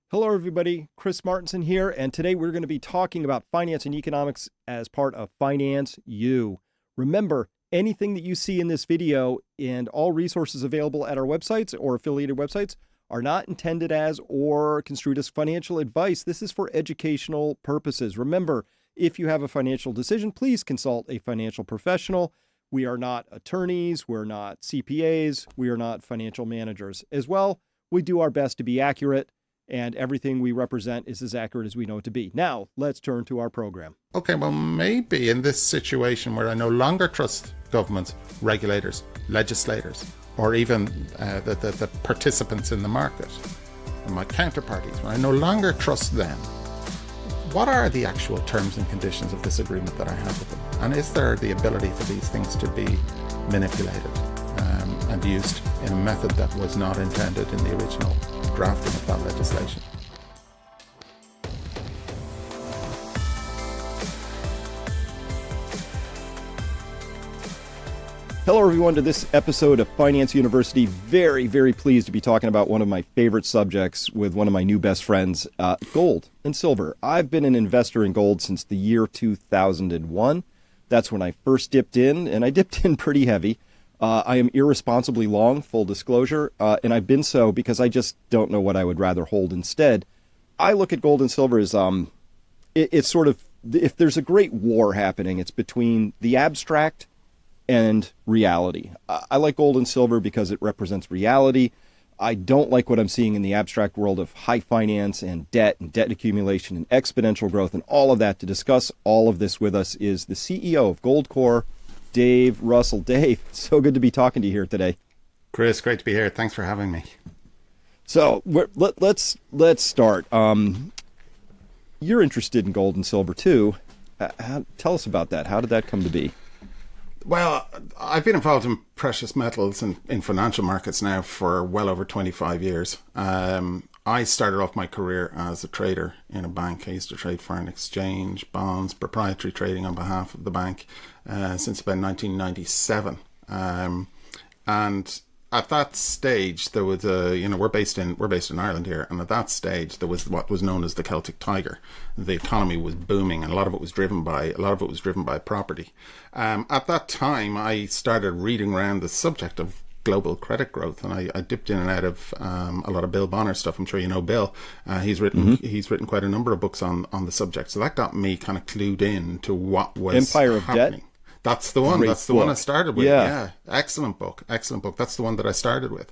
Hello, everybody. Chris Martinson here, and today we're going to be talking about finance and economics as part of Finance U. Remember, anything that you see in this video and all resources available at our websites or affiliated websites are not intended as or construed as financial advice. This is for educational purposes. Remember, if you have a financial decision, please consult a financial professional. We are not attorneys, we're not CPAs, we are not financial managers. As well, we do our best to be accurate, and everything we represent is as accurate as we know it to be. Now, let's turn to our program. Okay, well, maybe in this situation where I no longer trust governments, regulators, legislators, or even the participants in the market, and my counterparties, when I no longer trust them, what are the actual terms and conditions of this agreement that I have with them? And is there the ability for these things to be manipulated and used in a method that was not intended in the original drafting of that legislation? Hello, everyone, to this episode of Finance University. Very, very pleased to be talking about one of my favorite subjects with one of my new best friends, gold and silver. I've been an investor in gold since the year 2001. That's when I first dipped in, and I dipped in pretty heavy. I am irresponsibly long, full disclosure, and I've been so because I just don't know what I would rather hold instead. I look at gold and silver as it's sort of, if there's a great war happening, it's between the abstract and reality. I like gold and silver because it represents reality. I don't like what I'm seeing in the abstract world of high finance and debt accumulation and exponential growth and all of that. To discuss all of this with us is the CEO of GoldCore, Dave Russell. Dave, so good to be talking to you here today. Chris, great to be here. Thanks for having me. So let's start. You're interested in gold and silver too. Tell us about that. How did that come to be? Well, I've been involved in precious metals and in financial markets now for well over 25 years. I started off my career as a trader in a bank. I used to trade foreign exchange, bonds, proprietary trading on behalf of the bank since about 1997. And at that stage, there was we're based in Ireland here, and at that stage there was what was known as the Celtic Tiger. The economy was booming, and a lot of it was driven by property. At that time, I started reading around the subject of global credit growth, and I dipped in and out of a lot of Bill Bonner stuff. I'm sure you know Bill. He's written quite a number of books on the subject, so that got me kind of clued in to what was Empire of happening. Debt. That's the one. Great That's the book. one I started with. Yeah. Excellent book. That's the one that I started with.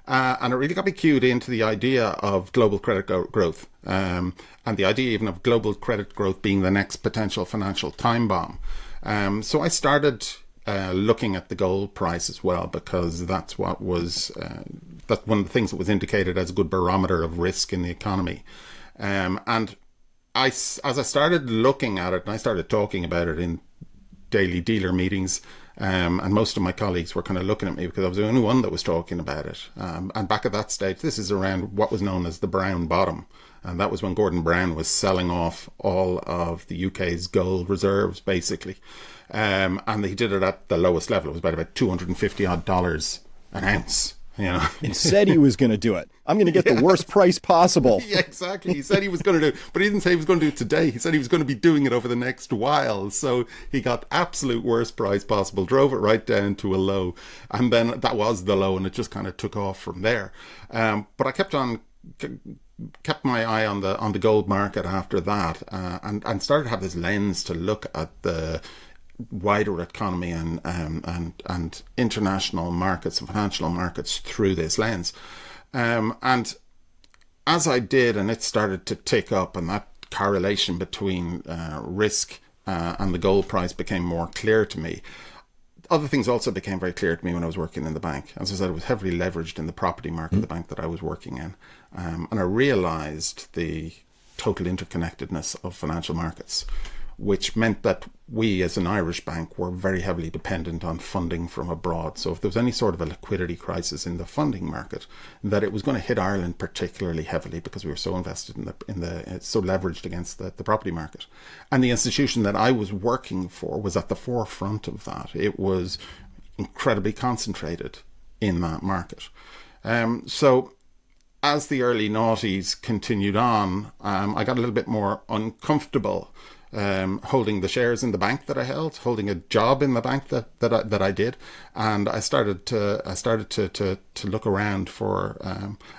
And it really got me cued into the idea of global credit growth, and the idea even of global credit growth being the next potential financial time bomb. So I started looking at the gold price as well, because that's what was that's one of the things that was indicated as a good barometer of risk in the economy. And as I started looking at it, and I started talking about it in daily dealer meetings, and most of my colleagues were kind of looking at me because I was the only one that was talking about it. And back at that stage, this is around what was known as the Brown Bottom, and that was when Gordon Brown was selling off all of the UK's gold reserves, basically. And he did it at the lowest level. It was about $250 odd an ounce. And said he was going to do it. I'm going to get the worst price possible. Yeah, exactly. He said he was going to do it, but he didn't say he was going to do it today. He said he was going to be doing it over the next while. So he got absolute worst price possible, drove it right down to a low, and then that was the low, and it just kind of took off from there. But I kept my eye on the gold market after that, and started to have this lens to look at the wider economy and international markets and financial markets through this lens. And as I did, and it started to tick up, and that correlation between risk and the gold price became more clear to me. Other things also became very clear to me when I was working in the bank. As I said, I was heavily leveraged in the property market, the bank that I was working in. And I realized the total interconnectedness of financial markets, which meant that we as an Irish bank were very heavily dependent on funding from abroad. So if there was any sort of a liquidity crisis in the funding market, that it was going to hit Ireland particularly heavily because we were so invested so leveraged against the property market. And the institution that I was working for was at the forefront of that. It was incredibly concentrated in that market. So as the early noughties continued on, I got a little bit more uncomfortable holding the shares in the bank that I held, holding a job in the bank that I did, and I started to look around for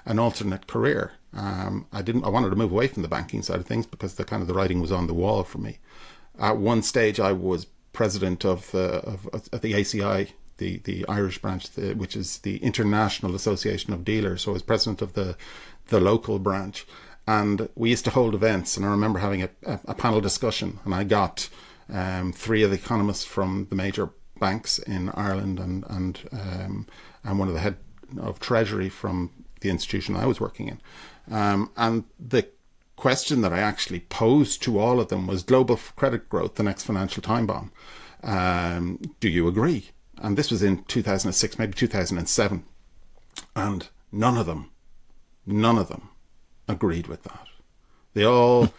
an alternate career. I wanted to move away from the banking side of things because the writing was on the wall for me. At one stage, I was president of the ACI, the Irish branch, which is the International Association of Dealers. So I was president of the local branch. And we used to hold events, and I remember having a panel discussion, and I got three of the economists from the major banks in Ireland and one of the head of Treasury from the institution I was working in. And the question that I actually posed to all of them was global credit growth, the next financial time bomb. Do you agree? And this was in 2006, maybe 2007. And none of them agreed with that. They all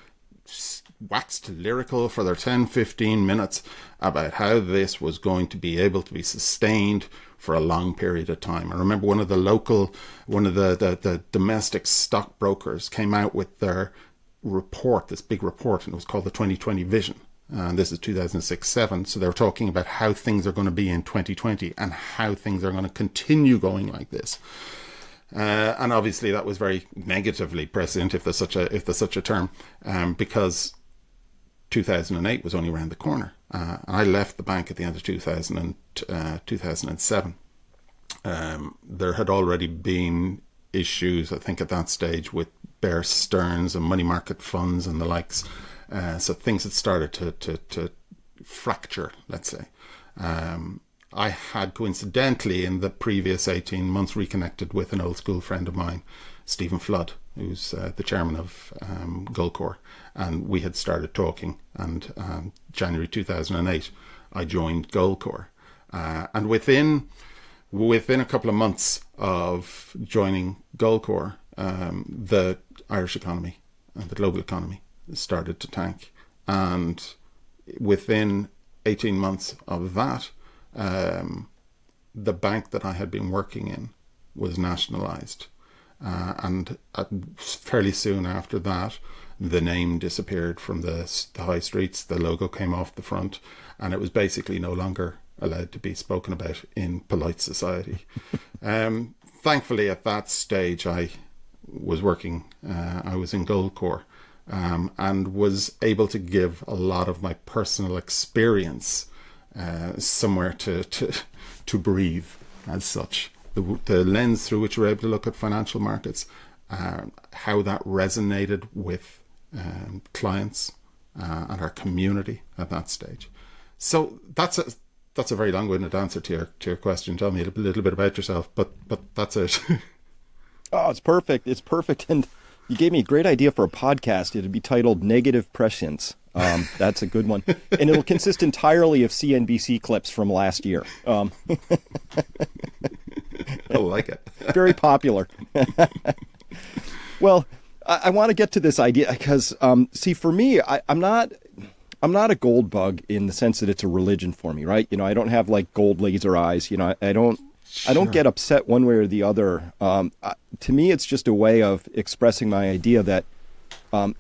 waxed lyrical for their 10-15 minutes about how this was going to be able to be sustained for a long period of time. I remember one of the domestic stockbrokers came out with their report, this big report, and it was called the 2020 Vision. And this is 2006-07. So they were talking about how things are going to be in 2020 and how things are going to continue going like this. And obviously that was very negatively prescient, if there's such a term, because 2008 was only around the corner. And I left the bank at the end of 2007. There had already been issues, I think, at that stage with Bear Stearns and money market funds and the likes. So things had started to fracture, let's say. I had coincidentally in the previous 18 months reconnected with an old school friend of mine, Stephen Flood, who's the chairman of GoldCore, and we had started talking, and January 2008 I joined GoldCore, and within a couple of months of joining GoldCore, the Irish economy and the global economy started to tank, and within 18 months of that, the bank that I had been working in was nationalised, and fairly soon after that, the name disappeared from the high streets. The logo came off the front, and it was basically no longer allowed to be spoken about in polite society. Thankfully, at that stage, I was working. I was in GoldCore, and was able to give a lot of my personal experience somewhere to breathe as such. The lens through which we're able to look at financial markets, how that resonated with clients and our community at that stage. So that's a very long-winded answer to your question. Tell me a little bit about yourself, but that's it. Oh, it's perfect. It's perfect. And you gave me a great idea for a podcast. It'd be titled Negative Prescience. That's a good one. And it'll consist entirely of CNBC clips from last year. I like it. Very popular. Well, I want to get to this idea because, see, for me, I'm not a gold bug in the sense that it's a religion for me, right? You know, I don't have like gold laser eyes. You know, I don't get upset one way or the other. To me, it's just a way of expressing my idea that, I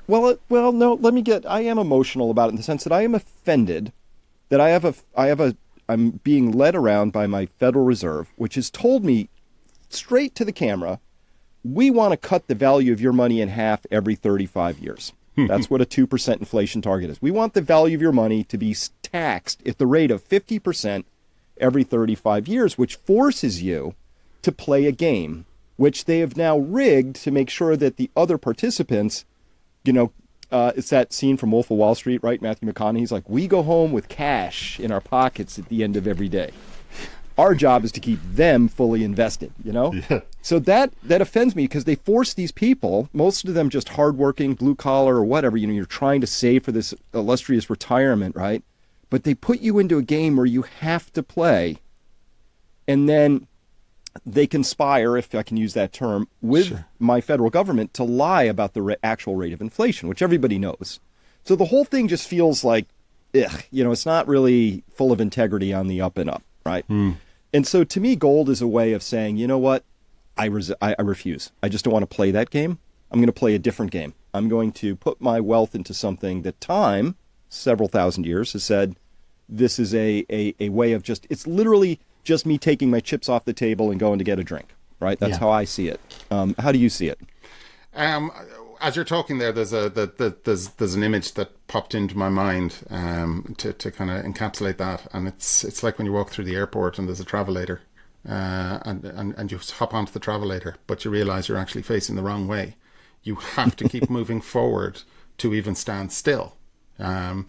am emotional about it in the sense that I am offended that I'm being led around by my Federal Reserve, which has told me straight to the camera, we want to cut the value of your money in half every 35 years. That's what a 2% inflation target is. We want the value of your money to be taxed at the rate of 50% every 35 years, which forces you to play a game, which they have now rigged to make sure that the other participants, it's that scene from Wolf of Wall Street, right? Matthew McConaughey's like, we go home with cash in our pockets at the end of every day. Our job is to keep them fully invested, Yeah. So that offends me because they force these people, most of them just hardworking, blue collar or whatever, you're trying to save for this illustrious retirement, right? But they put you into a game where you have to play, and then they conspire, if I can use that term, with my federal government to lie about the actual rate of inflation, which everybody knows. So the whole thing just feels like, it's not really full of integrity on the up and up, right? And so to me, gold is a way of saying, you know what, I refuse. I just don't want to play that game. I'm going to play a different game. I'm going to put my wealth into something that time, several thousand years, has said this is a way of just, it's literally just me taking my chips off the table and going to get a drink, right? That's how I see it. How do you see it? As you're talking there, there's an image that popped into my mind to kind of encapsulate that, and it's like when you walk through the airport and there's a travelator, and you hop onto the travelator, but you realize you're actually facing the wrong way. You have to keep moving forward to even stand still, and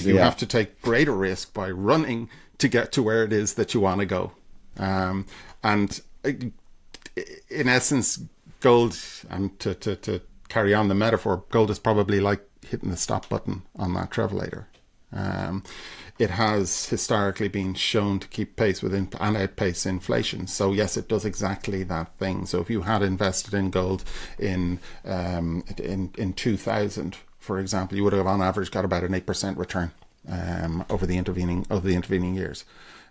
you have to take greater risk by running to get to where it is that you want to go, and in essence, gold, and to carry on the metaphor, gold is probably like hitting the stop button on that travelator. It has historically been shown to keep pace with and outpace inflation. So yes, it does exactly that thing. So if you had invested in gold in 2000, for example, you would have on average got about an 8% return over the intervening years.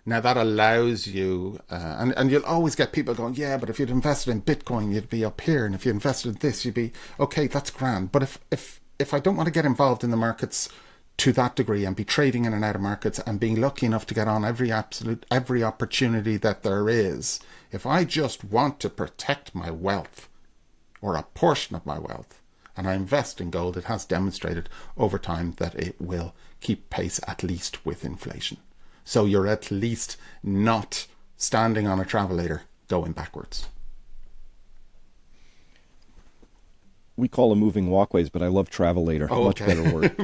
Now that allows you, and you'll always get people going, yeah, but if you'd invested in Bitcoin, you'd be up here, and if you invested in this, you'd be okay. That's grand. But if I don't want to get involved in the markets to that degree and be trading in and out of markets and being lucky enough to get on every opportunity that there is, if I just want to protect my wealth or a portion of my wealth and I invest in gold, it has demonstrated over time that it will keep pace at least with inflation. So you're at least not standing on a travelator going backwards. We call them moving walkways, but I love travelator. Much better word.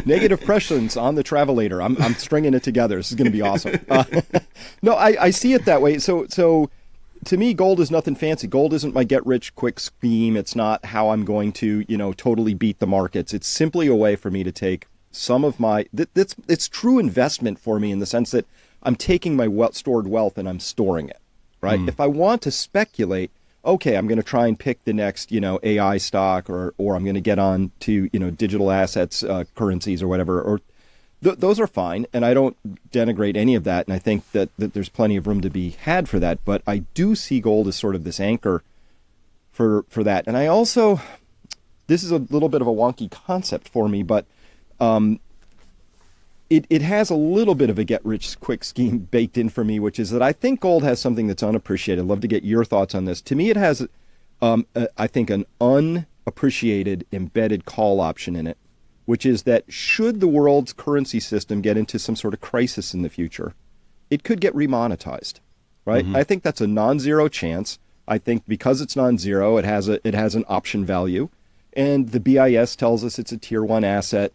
Negative presence on the travelator. I'm stringing it together. This is going to be awesome. No, I see it that way. So to me, gold is nothing fancy. Gold isn't my get-rich-quick scheme. It's not how I'm going to, totally beat the markets. It's simply a way for me to take some of my... It's true investment for me in the sense that I'm taking my stored wealth and I'm storing it, right? If I want to speculate, okay, I'm going to try and pick the next, AI stock, or I'm going to get on to, digital assets, currencies or whatever, or those are fine. And I don't denigrate any of that. And I think that there's plenty of room to be had for that. But I do see gold as sort of this anchor for that. And I also, this is a little bit of a wonky concept for me, but it has a little bit of a get-rich-quick scheme baked in for me, which is that I think gold has something that's unappreciated. I'd love to get your thoughts on this. To me, it has, I think, an unappreciated embedded call option in it, which is that should the world's currency system get into some sort of crisis in the future, it could get remonetized, right? I think that's a non-zero chance. I think because it's non-zero, it has an option value, and the BIS tells us it's a tier 1 asset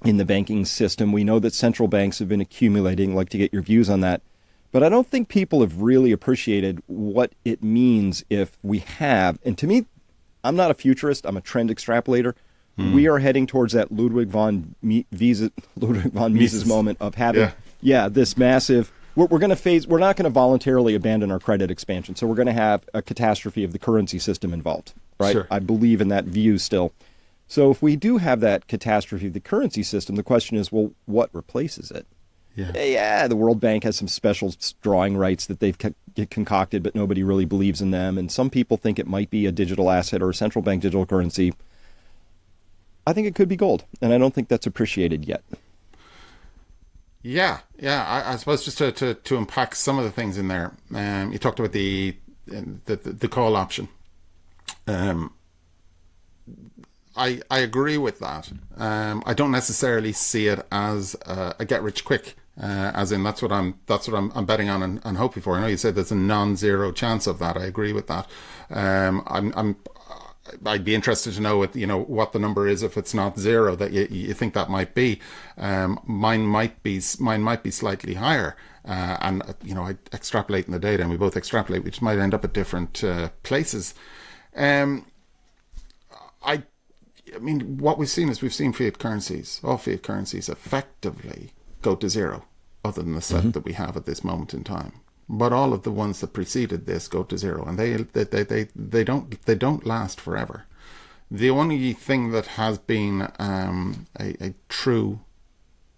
in the banking system. We know that central banks have been accumulating. I'd like to get your views on that. But I don't think people have really appreciated what it means if we have, and to me, I'm not a futurist, I'm a trend extrapolator. We are heading towards that Ludwig von Mises moment of having, this massive, we're going to we're not going to voluntarily abandon our credit expansion. So we're going to have a catastrophe of the currency system involved, right? Sure. I believe in that view still. So if we do have that catastrophe of the currency system, the question is, well, what replaces it? Yeah, the World Bank has some special drawing rights that they've concocted, but nobody really believes in them. And some people think it might be a digital asset or a central bank digital currency. I think it could be gold, and I don't think that's appreciated yet. Yeah. I suppose just to unpack some of the things in there. You talked about the call option. I agree with that. I don't necessarily see it as a get rich quick, as in that's what I'm betting on and hoping for. I know you said there's a non-zero chance of that. I agree with that. I'd be interested to know what the number is if it's not zero that you think that might be. Mine might be slightly higher. And I extrapolate in the data, and we both extrapolate, which might end up at different places. I mean, what we've seen is all fiat currencies effectively go to zero, other than the set that we have at this moment in time. But all of the ones that preceded this go to zero, and they don't last forever. The only thing that has been a true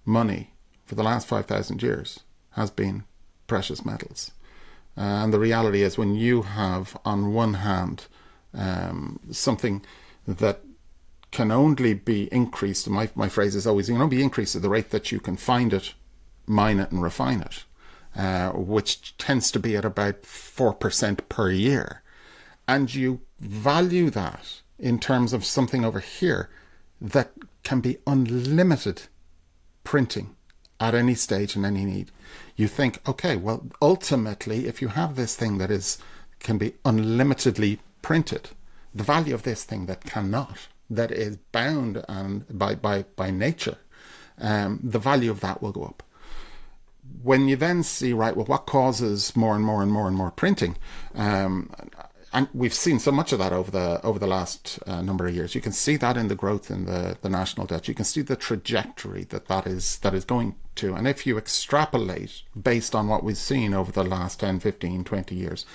money for the last 5,000 years has been precious metals. And the reality is, when you have, on one hand, something that can only be increased, my phrase is always, be increased at the rate that you can find it, mine it, and refine it, which tends to be at about 4% per year. And you value that in terms of something over here that can be unlimited printing at any stage and any need. You think, okay, well, ultimately, if you have this thing that can be unlimitedly printed, the value of this thing that cannot, that is bound and by nature, the value of that will go up. When you then see, right, well, what causes more and more and more and more printing? And we've seen so much of that over the last number of years. You can see that in the growth in the national debt. You can see the trajectory that is going to. And if you extrapolate based on what we've seen over the last 10, 15, 20 years,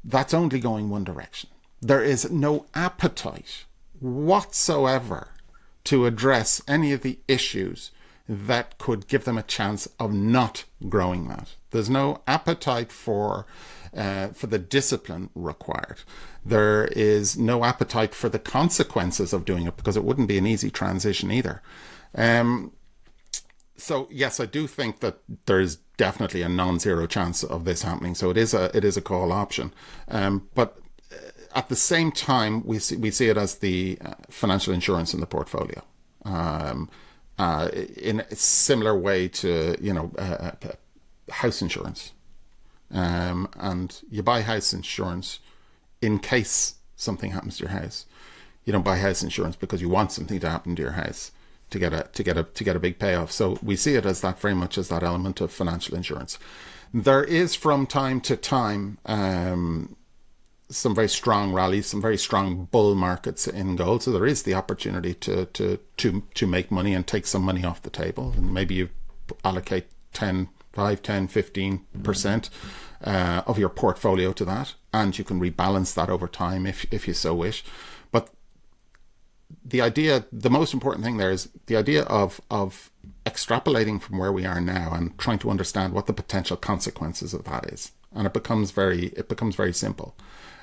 that's only going one direction. There is no appetite whatsoever to address any of the issues that could give them a chance of not growing that. There's no appetite for the discipline required. There is no appetite for the consequences of doing it, because it wouldn't be an easy transition either. So yes, I do think that there's definitely a non-zero chance of this happening. So it is a call option. But at the same time, we see it as the financial insurance in the portfolio. In a similar way to house insurance. And you buy house insurance in case something happens to your house. You don't buy house insurance because you want something to happen to your house to get a big payoff. So we see it as that, very much as that element of financial insurance. There is from time to time some very strong rallies, some very strong bull markets in gold. So there is the opportunity to make money and take some money off the table, and maybe you allocate 5, 10, 15% of your portfolio to that, and you can rebalance that over time if you so wish. But the most important thing there is the idea of extrapolating from where we are now and trying to understand what the potential consequences of that is. And it becomes very simple.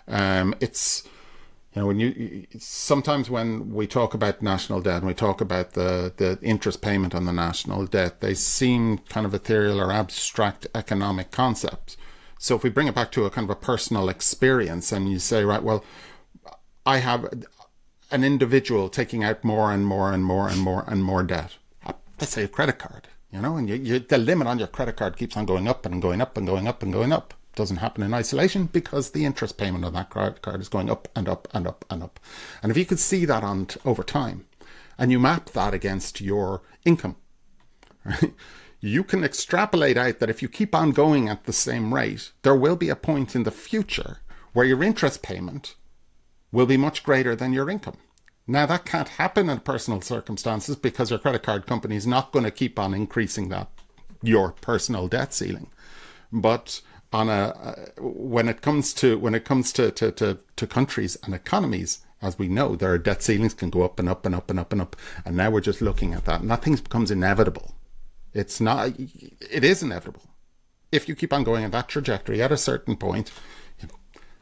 It's, sometimes when we talk about national debt and we talk about the interest payment on the national debt, they seem kind of ethereal or abstract economic concepts. So if we bring it back to a kind of a personal experience, and you say, right, well, I have an individual taking out more and more and more and more and more debt. Let's say a credit card, and the limit on your credit card keeps on going up and going up and going up and going up. Doesn't happen in isolation, because the interest payment on that credit card is going up and up and up and up. And if you could see that over time, and you map that against your income, right, you can extrapolate out that if you keep on going at the same rate, there will be a point in the future where your interest payment will be much greater than your income. Now, that can't happen in personal circumstances, because your credit card company is not going to keep on increasing your personal debt ceiling. But when it comes to countries and economies, as we know, their debt ceilings can go up and up and up and up and up. And now we're just looking at that, and that thing becomes inevitable. It is inevitable. If you keep on going in that trajectory, at a certain point,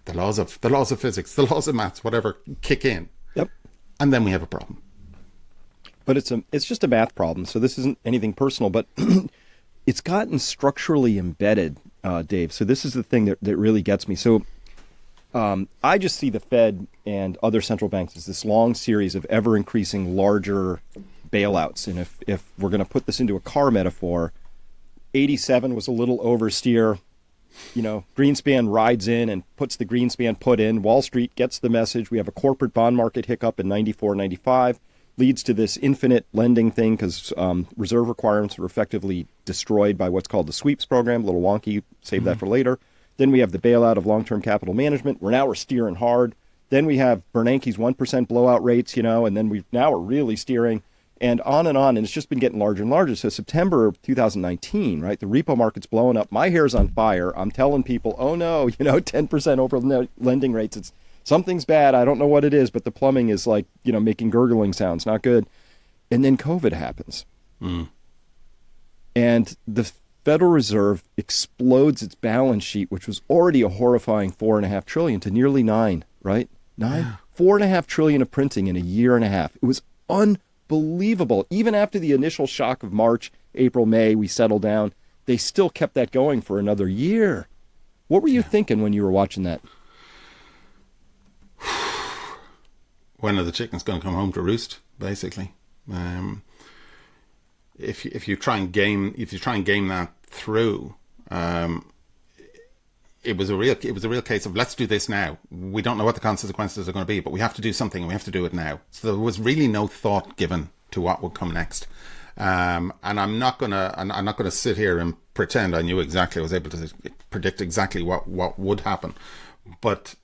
the laws of physics, the laws of maths, whatever, kick in. Yep. And then we have a problem. But it's just a math problem. So this isn't anything personal, but it's gotten structurally embedded, Dave. So this is the thing that really gets me. So I just see the Fed and other central banks as this long series of ever increasing larger bailouts. And if we're going to put this into a car metaphor, 87 was a little oversteer. Greenspan rides in and puts the Greenspan put in. Wall Street gets the message. We have a corporate bond market hiccup in 94, 95. Leads to this infinite lending thing because reserve requirements were effectively destroyed by what's called the sweeps program. A little wonky, save that for later. Then we have the bailout of long-term capital management. We're steering hard. Then we have Bernanke's 1% blowout rates, and then we're really steering, and on, and it's just been getting larger and larger. So September of 2019, right, the repo market's blowing up. My hair's on fire. I'm telling people, oh no, 10% over lending rates. Something's bad. I don't know what it is, but the plumbing is making gurgling sounds. Not good. And then COVID happens. And the Federal Reserve explodes its balance sheet, which was already a horrifying $4.5 trillion, to nearly $9, right? $4.5 trillion of printing in a year and a half. It was unbelievable. Even after the initial shock of March, April, May, we settled down. They still kept that going for another year. What were you thinking when you were watching that? When are the chickens going to come home to roost? Basically, if you try and game that through, it was a real case of let's do this now. We don't know what the consequences are going to be, but we have to do something and we have to do it now. So there was really no thought given to what would come next. And I'm not gonna sit here and pretend I knew exactly. I was able to predict exactly what would happen, but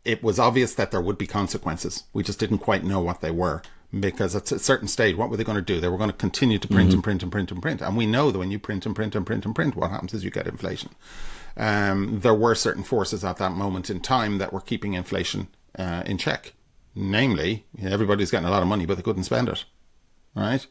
it was obvious that there would be consequences. We just didn't quite know what they were, because at a certain stage, what were they going to do? They were going to continue to print and print and print and print. And we know that when you print and print and print and print, what happens is you get inflation. There were certain forces at that moment in time that were keeping inflation in check. Namely, everybody's getting a lot of money, but they couldn't spend it, right?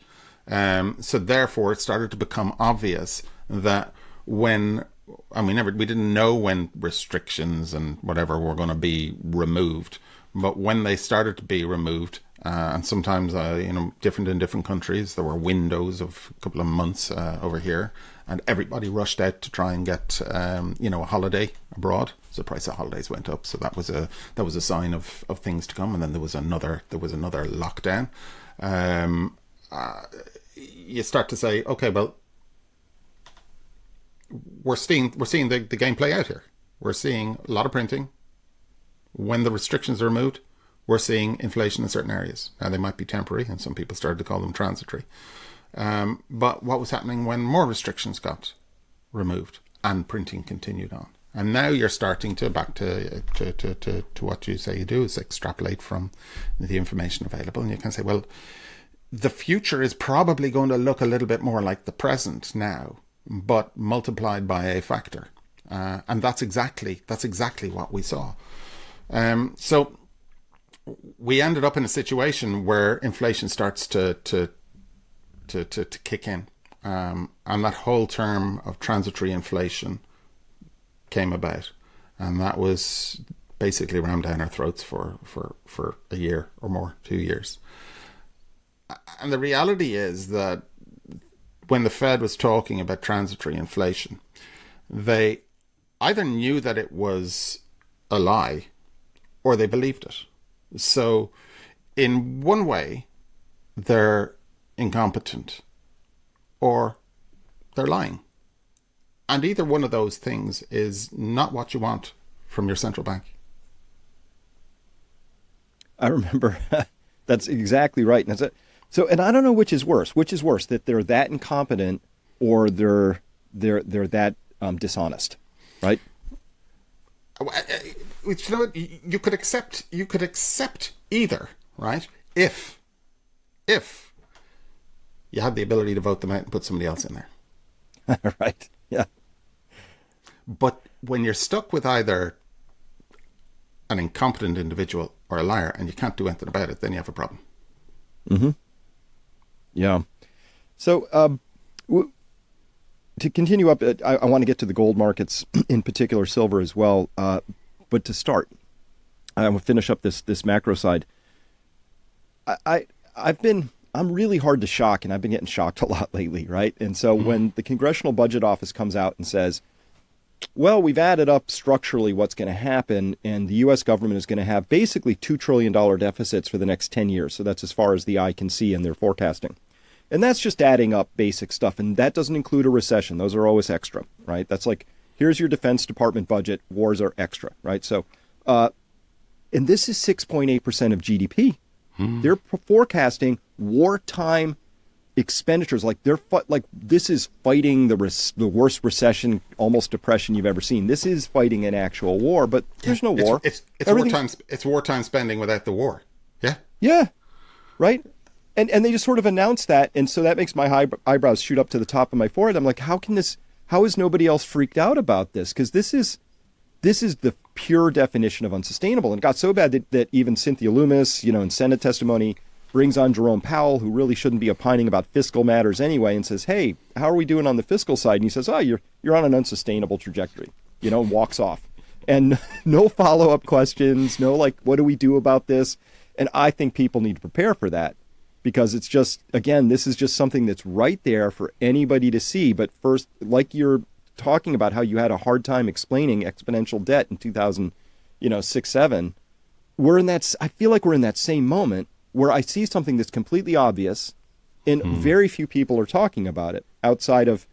So therefore, it started to become obvious that we didn't know when restrictions and whatever were going to be removed, but when they started to be removed, and sometimes different in different countries, there were windows of a couple of months over here, and everybody rushed out to try and get a holiday abroad. So the price of holidays went up, so that was a sign of things to come. And then there was another lockdown. You start to say, okay, well, we're seeing the game play out here. We're seeing a lot of printing. When the restrictions are removed, we're seeing inflation in certain areas. Now, they might be temporary, and some people started to call them transitory. But what was happening when more restrictions got removed and printing continued on? And now you're starting to back to what you say you do, is extrapolate from the information available, and you can say, well, the future is probably going to look a little bit more like the present now, but multiplied by a factor, and that's exactly what we saw. So we ended up in a situation where inflation starts to kick in, and that whole term of transitory inflation came about, and that was basically rammed down our throats for a year or more, 2 years. And the reality is that when the Fed was talking about transitory inflation, they either knew that it was a lie or they believed it. So in one way, they're incompetent or they're lying. And either one of those things is not what you want from your central bank. I remember that's exactly right. And and I don't know which is worse. Which is worse, that they're that incompetent or they're that dishonest, right? You know what? You could accept either, right? If you had the ability to vote them out and put somebody else in there. Right. Yeah. But when you're stuck with either an incompetent individual or a liar and you can't do anything about it, then you have a problem. Mm-hmm. Yeah. So to continue up, I want to get to the gold markets, in particular silver as well. But to start, I will finish up this macro side. I'm really hard to shock, and I've been getting shocked a lot lately, right? And so when the Congressional Budget Office comes out and says, well, we've added up structurally what's going to happen, and the U.S. government is going to have basically $2 trillion deficits for the next 10 years. So that's as far as the eye can see in their forecasting. And that's just adding up basic stuff, and that doesn't include a recession. Those are always extra, right? That's like, here's your Defense Department budget, wars are extra, right? So, and this is 6.8% of GDP. They're forecasting wartime expenditures, like this is fighting the worst recession, almost depression you've ever seen. This is fighting an actual war, but there's no war. It's wartime spending without the war. Yeah. Yeah. Right. And they just sort of announced that, and so that makes my eyebrows shoot up to the top of my forehead. I'm like, how is nobody else freaked out about this? Because this is the pure definition of unsustainable. And it got so bad that even Cynthia Loomis, in Senate testimony, brings on Jerome Powell, who really shouldn't be opining about fiscal matters anyway, and says, hey, how are we doing on the fiscal side? And he says, oh, you're on an unsustainable trajectory, walks off. And no follow-up questions, no like, what do we do about this? And I think people need to prepare for that, because it's just, again, this is just something that's right there for anybody to see. But first, like you're talking about how you had a hard time explaining exponential debt in 2006, 7, I feel like we're in that same moment where I see something that's completely obvious and very few people are talking about it outside of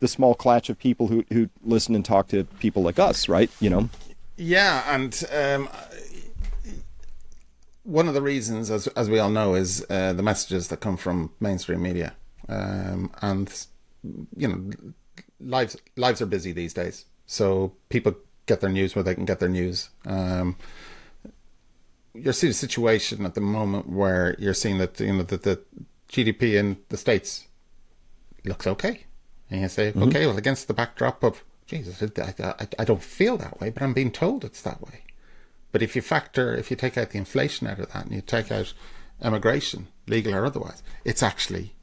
the small clutch of people who listen and talk to people like us, right? Yeah, and one of the reasons, as we all know, is the messages that come from mainstream media, and lives are busy these days, so people get their news where they can get their news. You're seeing a situation at the moment where you're seeing that that the GDP in the States looks okay. And you say, okay, well, against the backdrop of, Jesus, I don't feel that way, but I'm being told it's that way. But if you take out the inflation out of that, and you take out immigration, legal or otherwise, it's actually,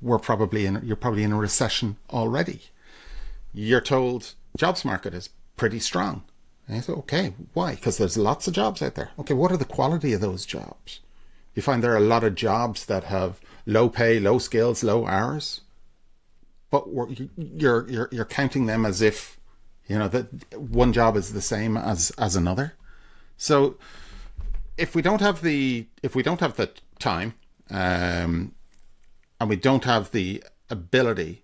you're probably in a recession already. You're told jobs market is pretty strong. And you say, okay, why? Because there's lots of jobs out there. Okay, what are the quality of those jobs? You find there are a lot of jobs that have low pay, low skills, low hours. But you're counting them as if that one job is the same as another. So if we don't have the time, and we don't have the ability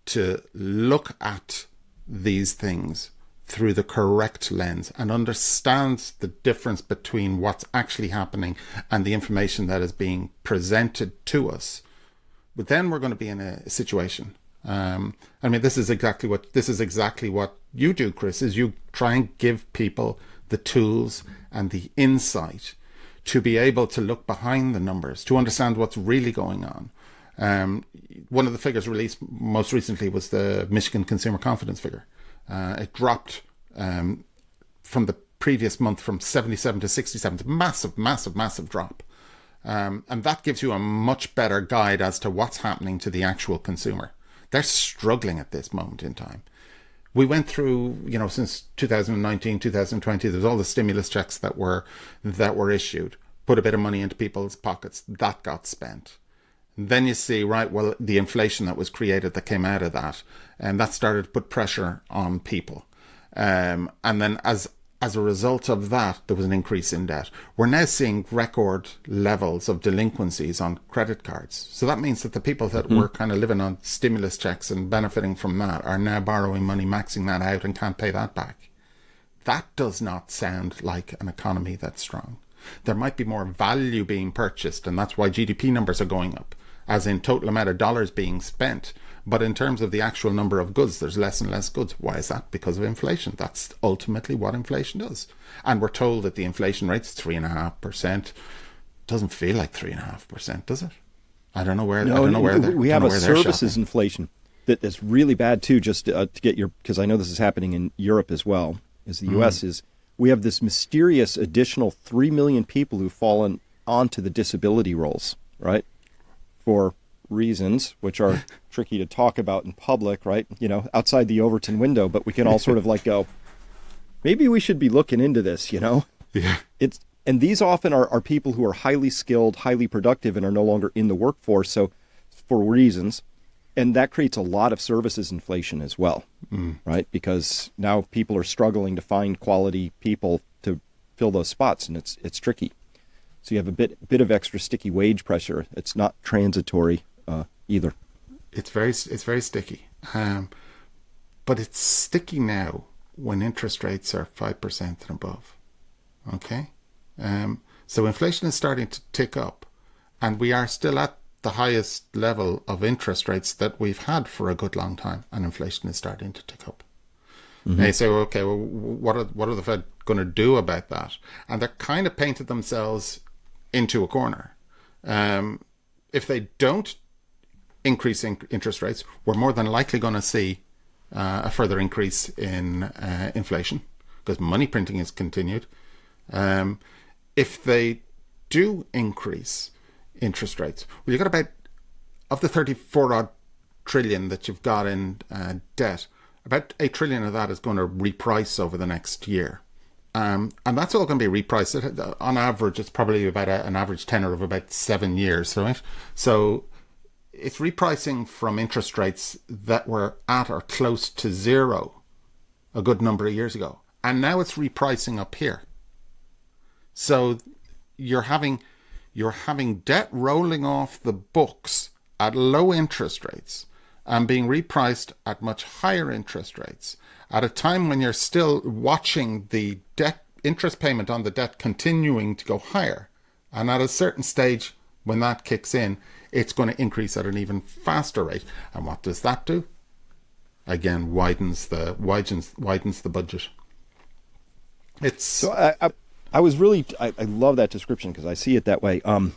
to look at these things through the correct lens and understand the difference between what's actually happening and the information that is being presented to us, but then we're going to be in a situation. This is exactly what you do, Chris, is you try and give people the tools and the insight to be able to look behind the numbers, to understand what's really going on. One of the figures released most recently was the Michigan Consumer Confidence figure. It dropped from the previous month from 77 to 67. It's a massive drop. And that gives you a much better guide as to what's happening to the actual consumer. They're struggling at this moment in time. We went through, since 2019, 2020, there's all the stimulus checks that were issued, put a bit of money into people's pockets. That got spent. And then you see, right, well, the inflation that was created that came out of that, and that started to put pressure on people. And then as a result of that, there was an increase in debt. We're now seeing record levels of delinquencies on credit cards. So that means that the people that were kind of living on stimulus checks and benefiting from that are now borrowing money, maxing that out, and can't pay that back. That does not sound like an economy that's strong. There might be more value being purchased, and that's why GDP numbers are going up, as in total amount of dollars being spent. But in terms of the actual number of goods, there's less and less goods. Why is that? Because of inflation. That's ultimately what inflation does. And we're told that the inflation rate's 3.5%. Doesn't feel like 3.5%, does it? I don't know where. We have a services inflation that's really bad too. Just to get because I know this is happening in Europe as well as the U.S. is. We have this mysterious additional 3 million people who've fallen onto the disability rolls, right? For reasons which are tricky to talk about in public, right? Outside the Overton window, but we can all sort of go, maybe we should be looking into this, Yeah. And these often are people who are highly skilled, highly productive, and are no longer in the workforce. So for reasons, and that creates a lot of services inflation as well, right? Because now people are struggling to find quality people to fill those spots, and it's tricky. So you have a bit of extra sticky wage pressure. It's not transitory either. It's very sticky, but it's sticky now when interest rates are 5% and above. Okay, so inflation is starting to tick up, and we are still at the highest level of interest rates that we've had for a good long time, and inflation is starting to tick up. Now you say, okay, well, what are the Fed going to do about that? And they're kind of painted themselves into a corner. If they don't increase interest rates, we're more than likely going to see a further increase in inflation, because money printing is continued. If they do increase interest rates. Well, you've got about, of the 34 odd trillion that you've got in debt, about 8 trillion of that is going to reprice over the next year. And that's all going to be repriced. On average, it's probably about an average tenor of about 7 years, right? So it's repricing from interest rates that were at or close to zero a good number of years ago. And now it's repricing up here. So you're having debt rolling off the books at low interest rates and being repriced at much higher interest rates at a time when you're still watching the debt interest payment on the debt continuing to go higher. And at a certain stage, when that kicks in, it's going to increase at an even faster rate. And what does that do? Again, widens the budget. It's so I was really I love that description because I see it that way. I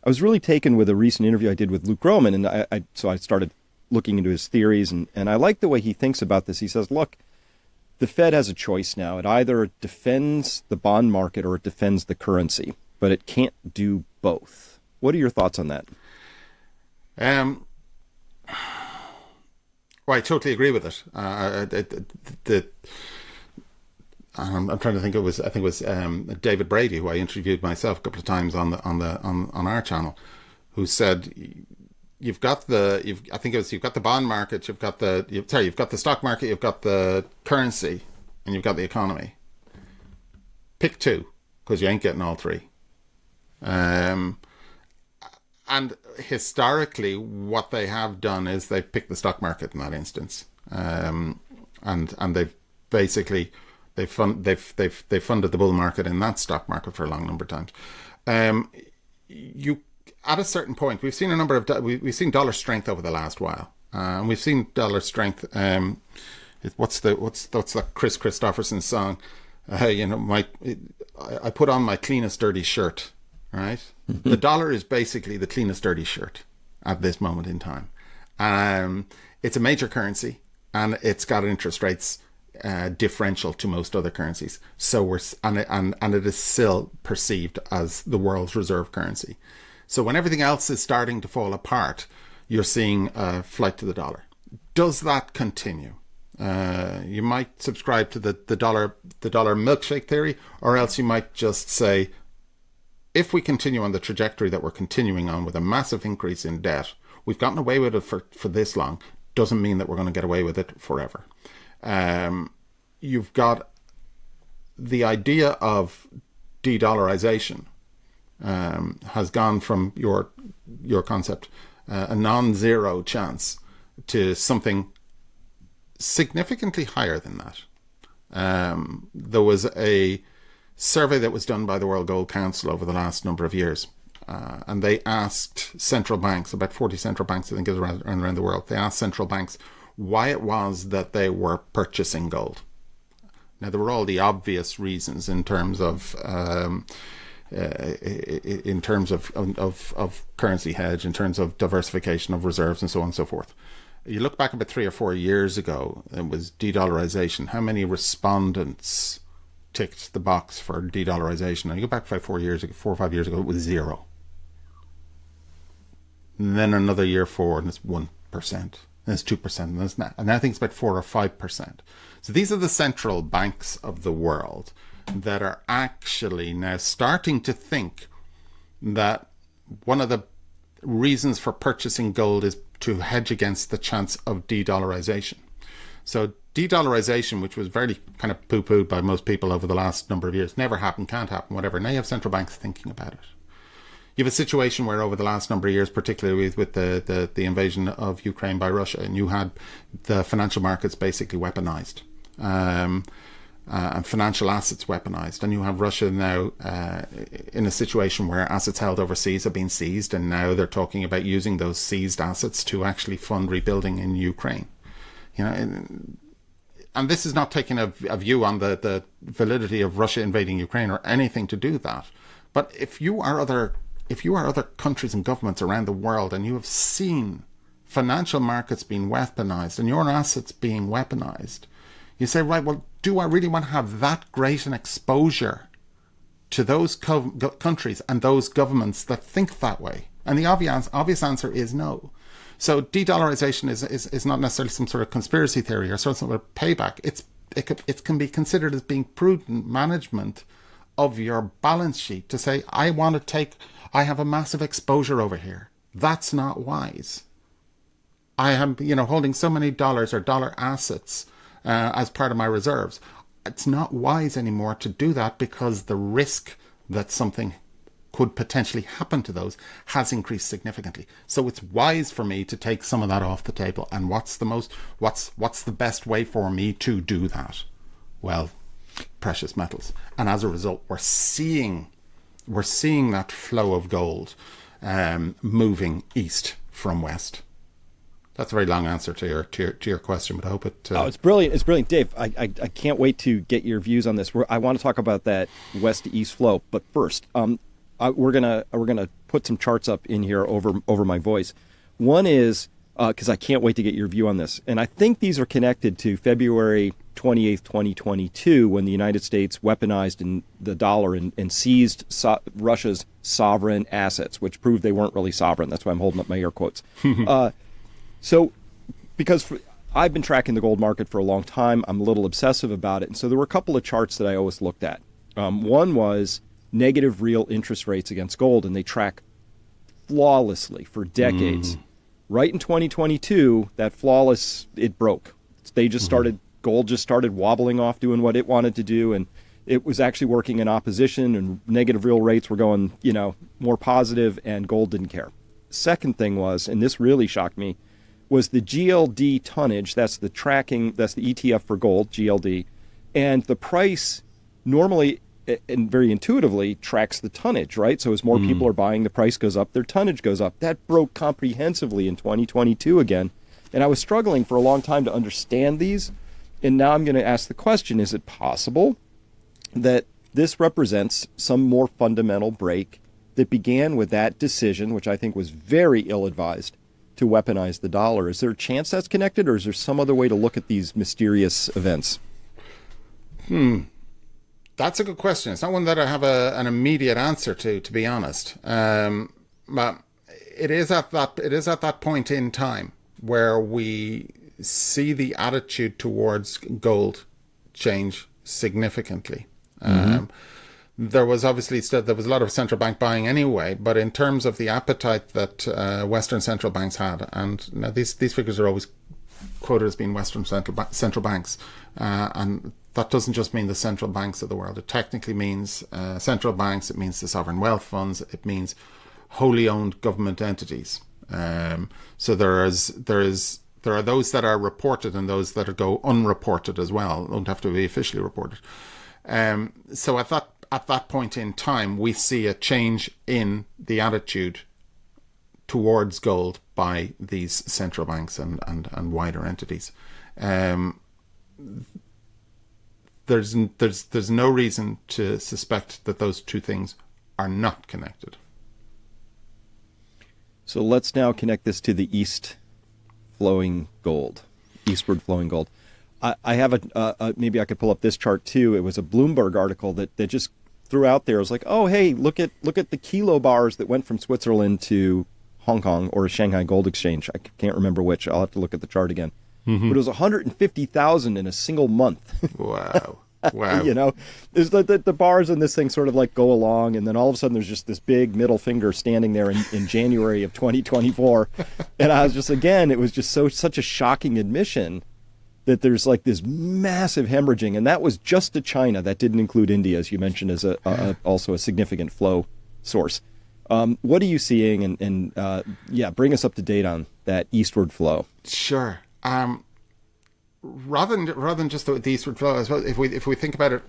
was really taken with a recent interview I did with Luke Groman, and so I started looking into his theories, and I like the way he thinks about this. He says, look, the Fed has a choice now. It either defends the bond market or it defends the currency, but it can't do both. What are your thoughts on that? Well, I totally agree with it. I'm trying to think. I think it was David Brady, who I interviewed myself a couple of times on our channel, who said you've got the bond market, you've got the stock market, you've got the currency, and you've got the economy. Pick two, because you ain't getting all three. And historically, what they have done is they've picked the stock market in that instance, and they've basically they've funded the bull market in that stock market for a long number of times. At a certain point, we've seen we've seen dollar strength over the last while, and we've seen dollar strength. What's that Chris Christopherson song? I put on my cleanest dirty shirt. Right, the dollar is basically the cleanest dirty shirt at this moment in time. It's a major currency, and it's got interest rates differential to most other currencies. So it is still perceived as the world's reserve currency. So when everything else is starting to fall apart, you're seeing a flight to the dollar. Does that continue? You might subscribe to the dollar milkshake theory, or else you might just say, if we continue on the trajectory that we're continuing on with a massive increase in debt, we've gotten away with it for this long, doesn't mean that we're going to get away with it forever. You've got the idea of de-dollarization has gone from your concept, a non-zero chance, to something significantly higher than that. There was a survey that was done by the World Gold Council over the last number of years, and they asked central banks, about 40 central banks I think around the world, they asked central banks why it was that they were purchasing gold. Now, there were all the obvious reasons in terms of currency hedge, in terms of diversification of reserves, and so on and so forth. You look back about 3 or 4 years ago, it was de-dollarization. How many respondents ticked the box for de-dollarization? And you go back 4 or 5 years ago, it was 0. And then another year forward, and it's 1%. And it's 2%. And I think it's about 4 or 5%. So these are the central banks of the world that are actually now starting to think that one of the reasons for purchasing gold is to hedge against the chance of de-dollarization. So de-dollarization, which was very kind of poo-pooed by most people over the last number of years, never happened, can't happen, whatever. Now you have central banks thinking about it. You have a situation where over the last number of years, particularly with the invasion of Ukraine by Russia, and you had the financial markets basically weaponized, and financial assets weaponized, and you have Russia now in a situation where assets held overseas have been seized, and now they're talking about using those seized assets to actually fund rebuilding in Ukraine. And this is not taking a view on the validity of Russia invading Ukraine or anything to do with that. But if you are other countries and governments around the world, and you have seen financial markets being weaponized and your assets being weaponized, you say, right, well, do I really want to have that great an exposure to those countries and those governments that think that way? And the obvious answer is no. So de-dollarization is not necessarily some sort of conspiracy theory or some sort of payback. It can be considered as being prudent management of your balance sheet to say, I have a massive exposure over here. That's not wise. I am, holding so many dollars or dollar assets as part of my reserves. It's not wise anymore to do that because the risk that something could potentially happen to those has increased significantly. So it's wise for me to take some of that off the table. And what's the best way for me to do that? Well, precious metals. And as a result, we're seeing that flow of gold moving east from west. That's a very long answer to your question, but I hope it. Oh, it's brilliant! It's brilliant, Dave. I can't wait to get your views on this. I want to talk about that west to east flow, but first, we're gonna put some charts up in here over my voice. One is because I can't wait to get your view on this, and I think these are connected to February 28th, 2022, when the United States weaponized the dollar and seized Russia's sovereign assets, which proved they weren't really sovereign. That's why I'm holding up my air quotes. So, because I've been tracking the gold market for a long time, I'm a little obsessive about it. And so there were a couple of charts that I always looked at. One was negative real interest rates against gold, and they track flawlessly for decades. Right in 2022, it broke. They just started, gold just started wobbling off doing what it wanted to do, and it was actually working in opposition, and negative real rates were going, more positive, and gold didn't care. Second thing was, and this really shocked me, was the GLD tonnage. That's the ETF for gold, GLD. And the price normally and very intuitively tracks the tonnage, right? So as more people are buying, the price goes up, their tonnage goes up. That broke comprehensively in 2022 again. And I was struggling for a long time to understand these. And now I'm going to ask the question, is it possible that this represents some more fundamental break that began with that decision, which I think was very ill-advised, to weaponize the dollar? Is there a chance that's connected, or is there some other way to look at these mysterious events? That's a good question. It's not one that I have an immediate answer to be honest. But it is at that point in time where we see the attitude towards gold change significantly. There was obviously there was a lot of central bank buying anyway, but in terms of the appetite that Western central banks had, and now these figures are always quoted as being Western central banks, and that doesn't just mean the central banks of the world. It technically means central banks. It means the sovereign wealth funds. It means wholly owned government entities. So there are those that are reported and those that go unreported as well. Don't have to be officially reported. So at that point in time, we see a change in the attitude towards gold by these central banks and wider entities. There's no reason to suspect that those two things are not connected. So let's now connect this to the eastward flowing gold. I have maybe I could pull up this chart too. It was a Bloomberg article that just threw out there. It was like, oh, hey, look at the kilo bars that went from Switzerland to Hong Kong or Shanghai Gold Exchange. I can't remember which. I'll have to look at the chart again. But it was 150,000 in a single month. Wow. There's the bars in this thing sort of like go along, and then all of a sudden there's just this big middle finger standing there in January of 2024. And I was just, again, it was just such a shocking admission that there's like this massive hemorrhaging, and that was just to China. That didn't include India, as you mentioned, as also a significant flow source. What are you seeing? And bring us up to date on that eastward flow. Sure. Rather than just the eastward flow, I suppose if we think about it,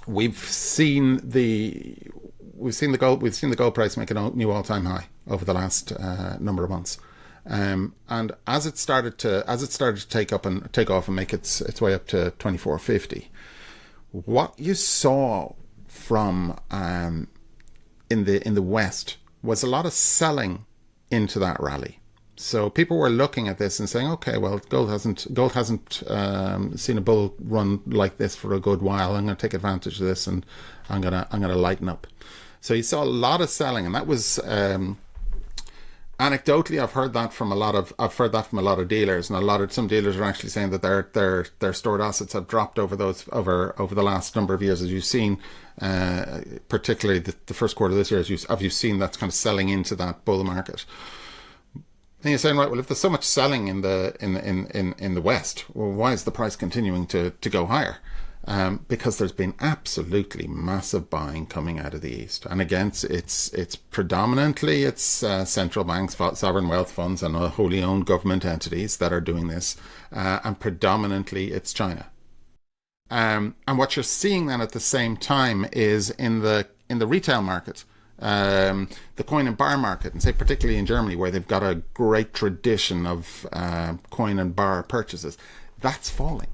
we've seen the gold price make a new all-time high over the last number of months. And as it started to take off and make its way up to 2450, what you saw from in the West was a lot of selling into that rally. So people were looking at this and saying, okay, well, gold hasn't seen a bull run like this for a good while. I'm going to take advantage of this, and I'm gonna lighten up. So you saw a lot of selling, and that was anecdotally, I've heard that from a lot of dealers, and some dealers are actually saying that their stored assets have dropped over the last number of years, as you've seen, particularly the first quarter of this year, as you've seen, that's kind of selling into that bull market. And you're saying, right, well, if there's so much selling in the West, well, why is the price continuing to go higher? Because there's been absolutely massive buying coming out of the East, and again, it's predominantly central banks, sovereign wealth funds, and wholly owned government entities that are doing this, and predominantly it's China. And what you're seeing then at the same time is in the retail market. The coin and bar market, and say particularly in Germany, where they've got a great tradition of coin and bar purchases, that's falling.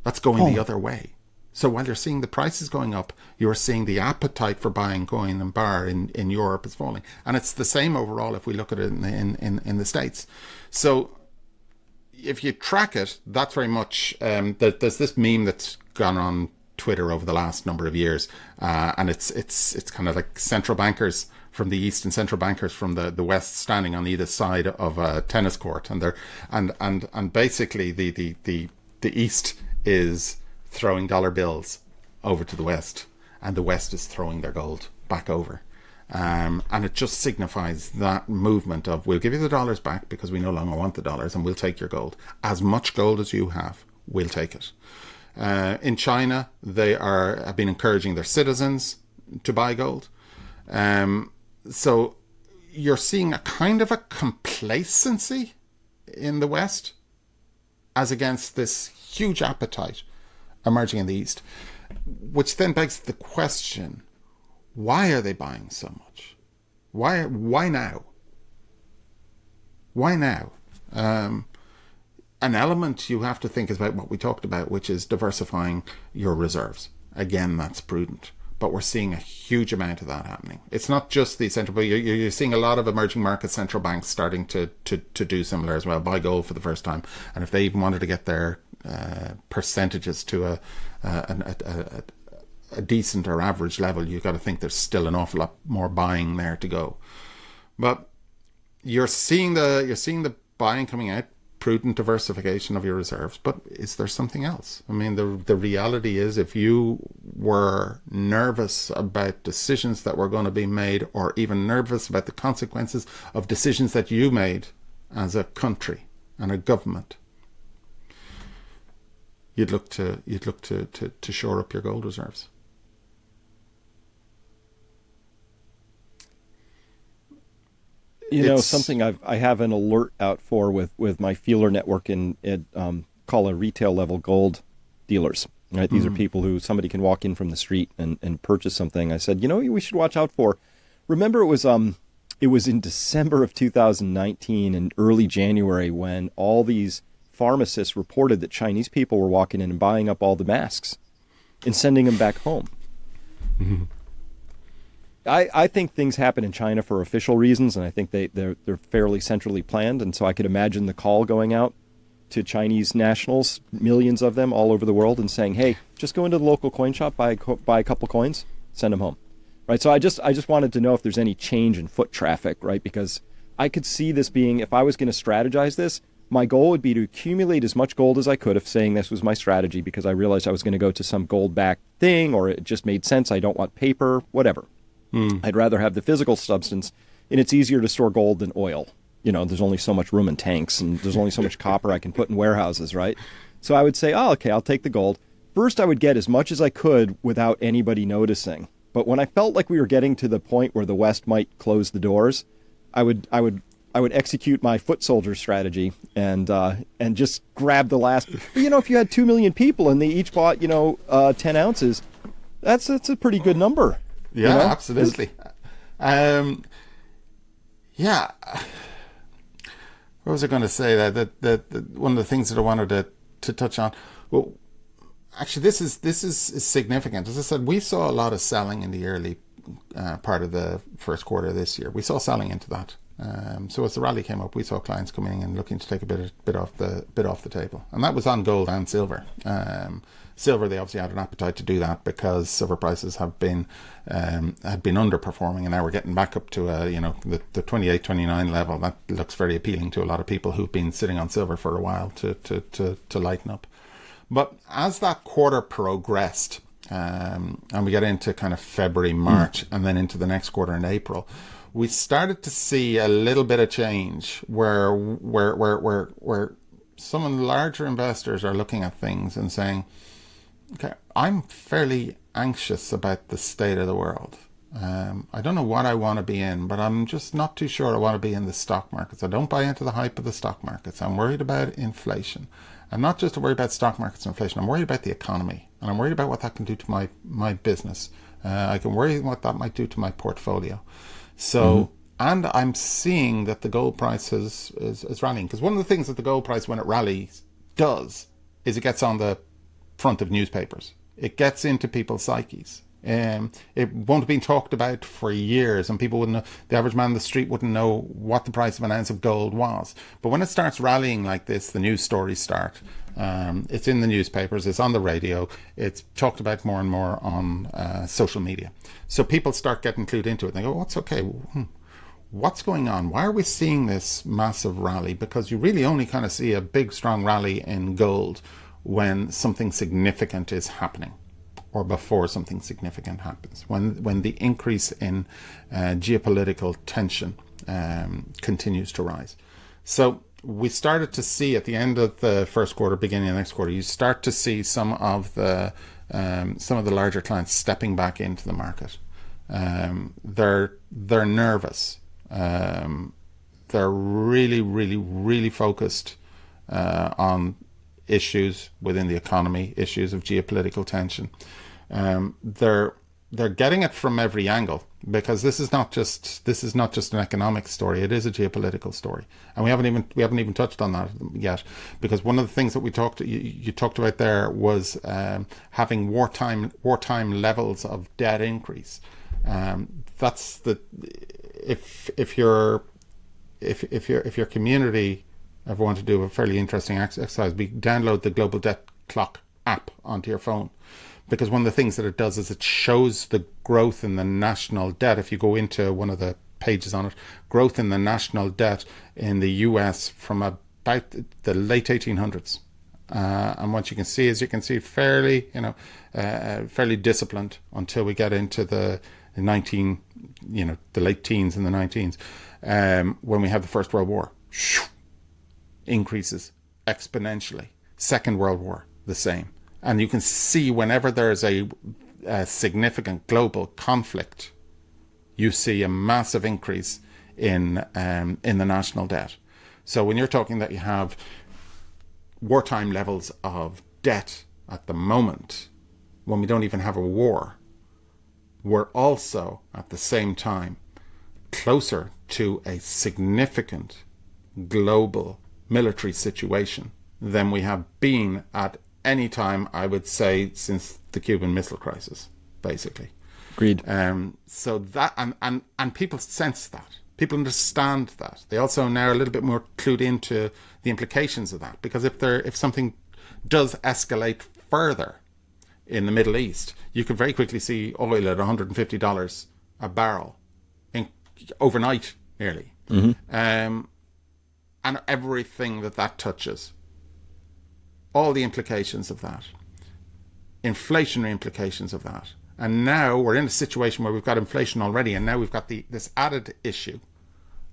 That's going the other way. So while you're seeing the prices going up, you're seeing the appetite for buying coin and bar in Europe is falling, and it's the same overall if we look at it in the States. So if you track it, that's very much there's this meme that's gone on Twitter over the last number of years, and it's kind of like central bankers from the East and central bankers from the West standing on either side of a tennis court, and they're and basically the East is throwing dollar bills over to the West, and the West is throwing their gold back over. And it just signifies that movement of, we'll give you the dollars back because we no longer want the dollars, and we'll take your gold. As much gold as you have, we'll take it. In China, they have been encouraging their citizens to buy gold. So you're seeing a kind of a complacency in the West as against this huge appetite emerging in the East, which then begs the question, why are they buying so much? Why now? Why now? An element you have to think is about what we talked about, which is diversifying your reserves. Again, that's prudent, but we're seeing a huge amount of that happening. It's not just the central bank. You're seeing a lot of emerging market central banks starting to do similar as well, buy gold for the first time. And if they even wanted to get their percentages to a decent or average level, you've got to think there's still an awful lot more buying there to go. But you're seeing the buying coming out, prudent diversification of your reserves. But is there something else? I mean, the reality is, if you were nervous about decisions that were going to be made, or even nervous about the consequences of decisions that you made as a country and a government, you'd look to shore up your gold reserves. Something I have an alert out for with my feeler network call a retail level gold dealers. Right, these are people who somebody can walk in from the street and purchase something. I said, we should watch out for. Remember, it was in December of 2019 and early January when all these pharmacists reported that Chinese people were walking in and buying up all the masks and sending them back home. Mm-hmm. I think things happen in China for official reasons, and I think they're fairly centrally planned. And so I could imagine the call going out to Chinese nationals, millions of them all over the world, and saying, "Hey, just go into the local coin shop, buy a couple coins, send them home." Right. So I just wanted to know if there's any change in foot traffic, right? Because I could see this being, if I was going to strategize this, my goal would be to accumulate as much gold as I could, if saying this was my strategy, because I realized I was going to go to some gold-backed thing, or it just made sense. I don't want paper, whatever. I'd rather have the physical substance, and it's easier to store gold than oil. There's only so much room in tanks, and there's only so much copper I can put in warehouses, right? So I would say, okay, I'll take the gold. First, I would get as much as I could without anybody noticing. But when I felt like we were getting to the point where the West might close the doors, I would execute my foot soldier strategy and just grab the last. If you had 2 million people and they each bought 10 ounces, that's a pretty good number. Yeah, absolutely. Yeah. What was I going to say? That one of the things that I wanted to touch on. Well, actually, this is significant. As I said, we saw a lot of selling in the early part of the first quarter of this year. We saw selling into that. So as the rally came up, we saw clients coming in and looking to take a bit off the table, and that was on gold and silver. Silver, they obviously had an appetite to do that because silver prices had been underperforming, and now we're getting back up to the 28, 29 level. That looks very appealing to a lot of people who've been sitting on silver for a while to lighten up. But as that quarter progressed, and we get into kind of February, March, and then into the next quarter in April, we started to see a little bit of change where some of the larger investors are looking at things and saying, okay, I'm fairly anxious about the state of the world. I don't know what I want to be in, but I'm just not too sure I want to be in the stock markets. I don't buy into the hype of the stock markets. I'm worried about inflation. I'm not just worried about stock markets and inflation. I'm worried about the economy, and I'm worried about what that can do to my business. I can worry what that might do to my portfolio. So, and I'm seeing that the gold price is rallying. Because one of the things that the gold price, when it rallies, does is it gets on the front of newspapers. It gets into people's psyches. It won't have been talked about for years, and people wouldn't know, the average man in the street wouldn't know what the price of an ounce of gold was. But when it starts rallying like this, the news stories start. It's in the newspapers, it's on the radio, it's talked about more and more on social media. So people start getting clued into it. They go, what's okay? What's going on? Why are we seeing this massive rally? Because you really only kind of see a big, strong rally in gold when something significant is happening, or before something significant happens, when the increase in geopolitical tension continues to rise. So we started to see at the end of the first quarter, beginning of the next quarter, you start to see some of the larger clients stepping back into the market. They're nervous. They're really, really, really focused on issues within the economy, issues of geopolitical tension. They're getting it from every angle, because this is not just an economic story. It is a geopolitical story, and we haven't even touched on that yet, because one of the things that you talked about there was having wartime levels of debt increase. That's the if your community ever want to do a fairly interesting exercise, we download the Global Debt Clock app onto your phone. Because one of the things that it does is it shows the growth in the national debt. If you go into one of the pages on it, growth in the national debt in the US from about the late 1800s. And what you can see is fairly disciplined until we get into the late teens and the 19s, when we have the First World War. Increases exponentially. Second World War, the same. And you can see whenever there's a significant global conflict, you see a massive increase in the national debt. So when you're talking that you have wartime levels of debt at the moment, when we don't even have a war, we're also at the same time closer to a significant global military situation than we have been at any time, I would say, since the Cuban Missile Crisis, basically. Agreed. So that, and people sense that. People understand that. They also now are a little bit more clued into the implications of that, because if something does escalate further in the Middle East, you could very quickly see oil at $150 a barrel overnight, nearly. And everything that touches, all the implications of that, inflationary implications of that. And now we're in a situation where we've got inflation already, and now we've got this added issue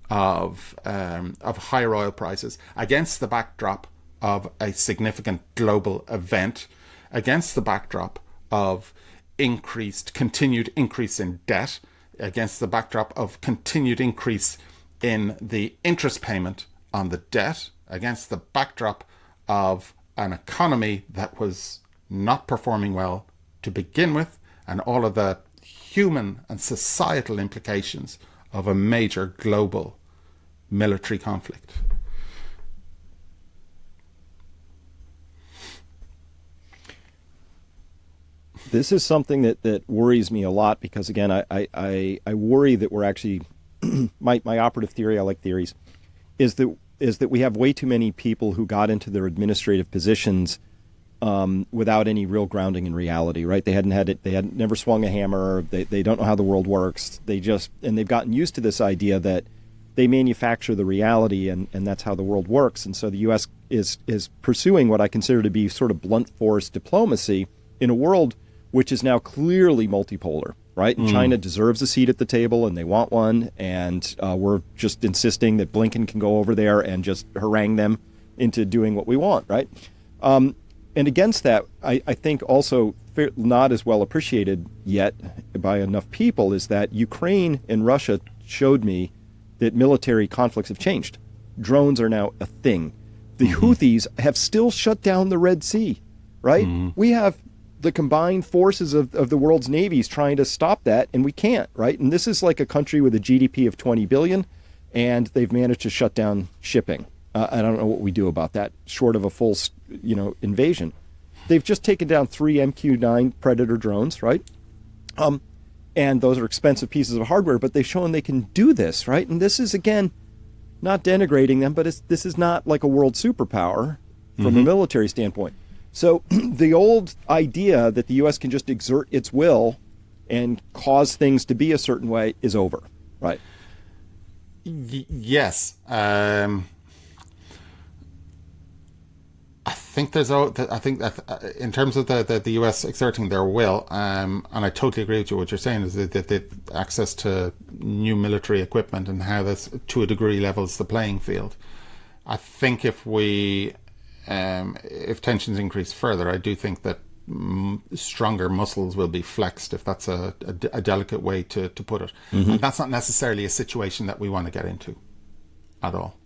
of higher oil prices against the backdrop of a significant global event, against the backdrop of continued increase in debt, against the backdrop of continued increase in the interest payment on the debt, against the backdrop of an economy that was not performing well to begin with, and all of the human and societal implications of a major global military conflict. This is something that worries me a lot, because again, I worry that we're actually my operative theory, I like theories, is that we have way too many people who got into their administrative positions without any real grounding in reality, right? They had never swung a hammer. They don't know how the world works. They've gotten used to this idea that they manufacture the reality and that's how the world works. And so the U.S. is pursuing what I consider to be sort of blunt force diplomacy in a world which is now clearly multipolar, right? And China deserves a seat at the table and they want one. And we're just insisting that Blinken can go over there and just harangue them into doing what we want, right? And against that, I think also not as well appreciated yet by enough people is that Ukraine and Russia showed me that military conflicts have changed. Drones are now a thing. The Houthis have still shut down the Red Sea, right? We have the combined forces of the world's navies trying to stop that, and we can't, right? And this is like a country with a GDP of 20 billion, and they've managed to shut down shipping. I don't know what we do about that, short of a full, invasion. They've just taken down 3 MQ-9 Predator drones, right? And those are expensive pieces of hardware, but they've shown they can do this, right? And this is, again, not denigrating them, but this is not like a world superpower from a military standpoint. So the old idea that the U.S. can just exert its will and cause things to be a certain way is over, right? Yes. I think that in terms of the US exerting their will, and I totally agree with you. What you're saying is that the access to new military equipment and how this, to a degree, levels the playing field. I think if tensions increase further, I do think that stronger muscles will be flexed, if that's a delicate way to put it. And that's not necessarily a situation that we want to get into at all.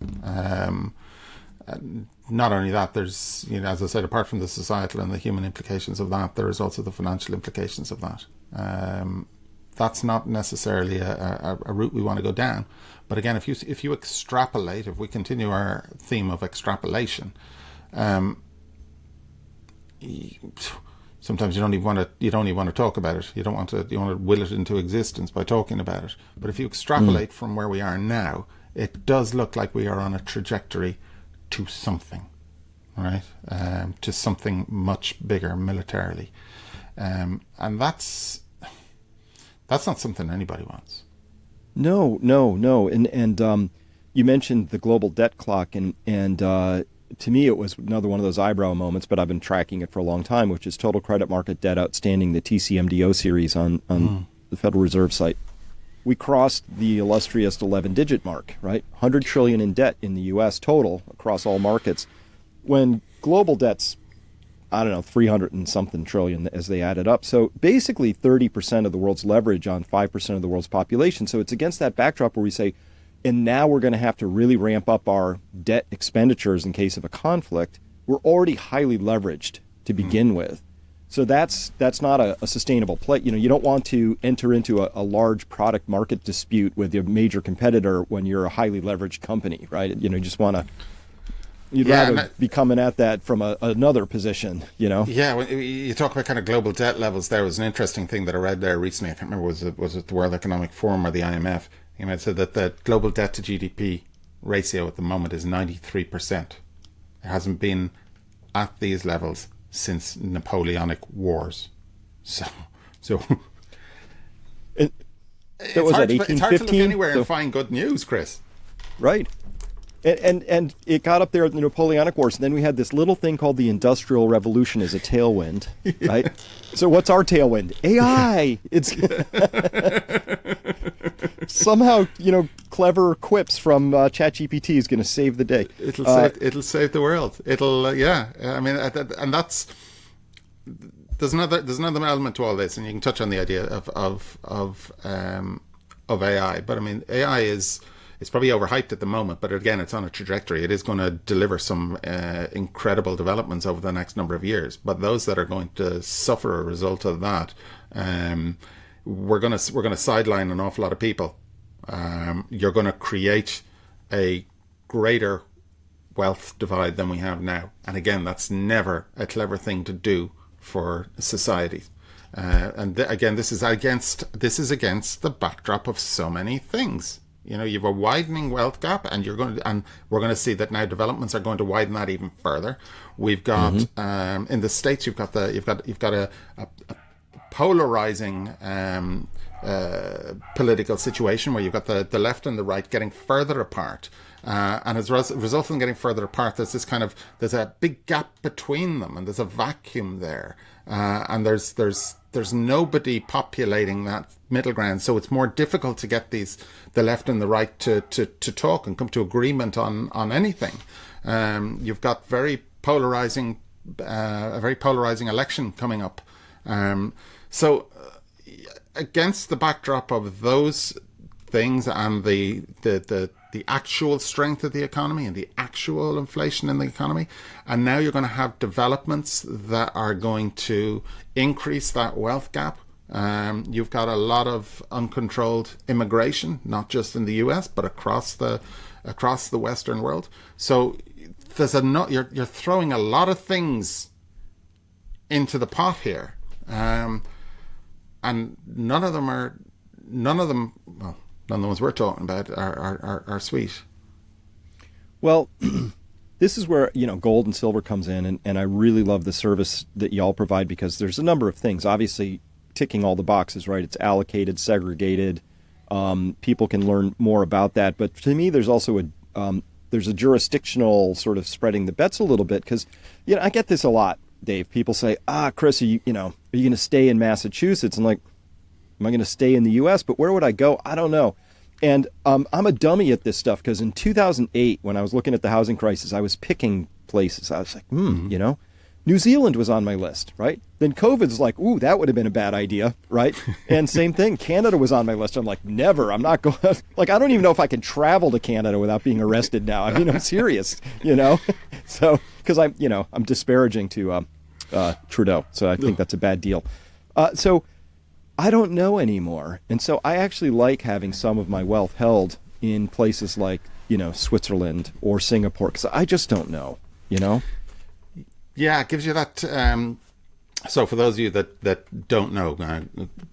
Not only that, there's, as I said, apart from the societal and the human implications of that, there is also the financial implications of that. That's not necessarily a route we want to go down. But again, if you extrapolate, if we continue our theme of extrapolation, sometimes you don't want to talk about it. You want to will it into existence by talking about it. But if you extrapolate from where we are now, it does look like we are on a trajectory to something, right? To something much bigger militarily, and that's not something anybody wants. No. And you mentioned the global debt clock, and to me it was another one of those eyebrow moments, but I've been tracking it for a long time, which is total credit market debt outstanding, the TCMDO series on the Federal Reserve site. We crossed the illustrious 11-digit mark, right? 100 trillion in debt in the U.S. total across all markets, when global debt's, 300 and something trillion as they added up. So basically 30% of the world's leverage on 5% of the world's population. So it's against that backdrop where we say, and now we're going to have to really ramp up our debt expenditures in case of a conflict. We're already highly leveraged to begin with. So that's not a sustainable play. You don't want to enter into a large product market dispute with your major competitor when you're a highly leveraged company, right? You just want to. You'd rather be coming at that from another position, Yeah, when you talk about kind of global debt levels, there was an interesting thing that I read there recently. I can't remember, was it the World Economic Forum or the IMF? It said that the global debt to GDP ratio at the moment is 93%. It hasn't been at these levels since Napoleonic Wars. So it was at 1815. It's hard to look anywhere and find good news, Chris. Right. And it got up there at the Napoleonic Wars, and then we had this little thing called the Industrial Revolution as a tailwind, right? So what's our tailwind? AI. It's somehow, clever quips from ChatGPT is going to save the day. It'll save the world. It'll and that's there's another element to all this, and you can touch on the idea of AI. But AI is. It's probably overhyped at the moment, but again, it's on a trajectory. It is going to deliver some incredible developments over the next number of years. But those that are going to suffer a result of that, we're going to sideline an awful lot of people. You're going to create a greater wealth divide than we have now, and again, that's never a clever thing to do for society. Again, this is against the backdrop of so many things. You know, you have a widening wealth gap, and we're going to see that now developments are going to widen that even further. We've got in the States, you've got a polarizing political situation where you've got the left and the right getting further apart. And as a result of getting further apart, there's a big gap between them, and there's a vacuum there, and there's nobody populating that middle ground. So it's more difficult to get the left and the right to talk and come to agreement on anything. You've got a very polarizing election coming up. So against the backdrop of those things and the actual strength of the economy and the actual inflation in the economy, and now you're going to have developments that are going to increase that wealth gap. You've got a lot of uncontrolled immigration, not just in the US, but across the Western world. So you're throwing a lot of things into the pot here, and none of them, well, none of the ones we're talking about are sweet. Well, this is where, gold and silver comes in, and I really love the service that y'all provide, because there's a number of things, obviously ticking all the boxes, right? It's allocated, segregated. People can learn more about that. But to me, there's also there's a jurisdictional sort of spreading the bets a little bit, because, I get this a lot, Dave. People say, Chris, are you going to stay in Massachusetts? And like, am I going to stay in the U.S.? But where would I go? I don't know. And I'm a dummy at this stuff, because in 2008, when I was looking at the housing crisis, I was picking places. I was like, New Zealand was on my list, right? Then COVID's like, ooh, that would have been a bad idea, right? And same thing, Canada was on my list. I'm like, never. I'm not going. Like, I don't even know if I can travel to Canada without being arrested now. I mean, I'm serious, So, because I'm disparaging to Trudeau, so I think that's a bad deal. So I don't know anymore. And so I actually like having some of my wealth held in places like, Switzerland or Singapore, because I just don't know, Yeah, it gives you that. So for those of you that don't know,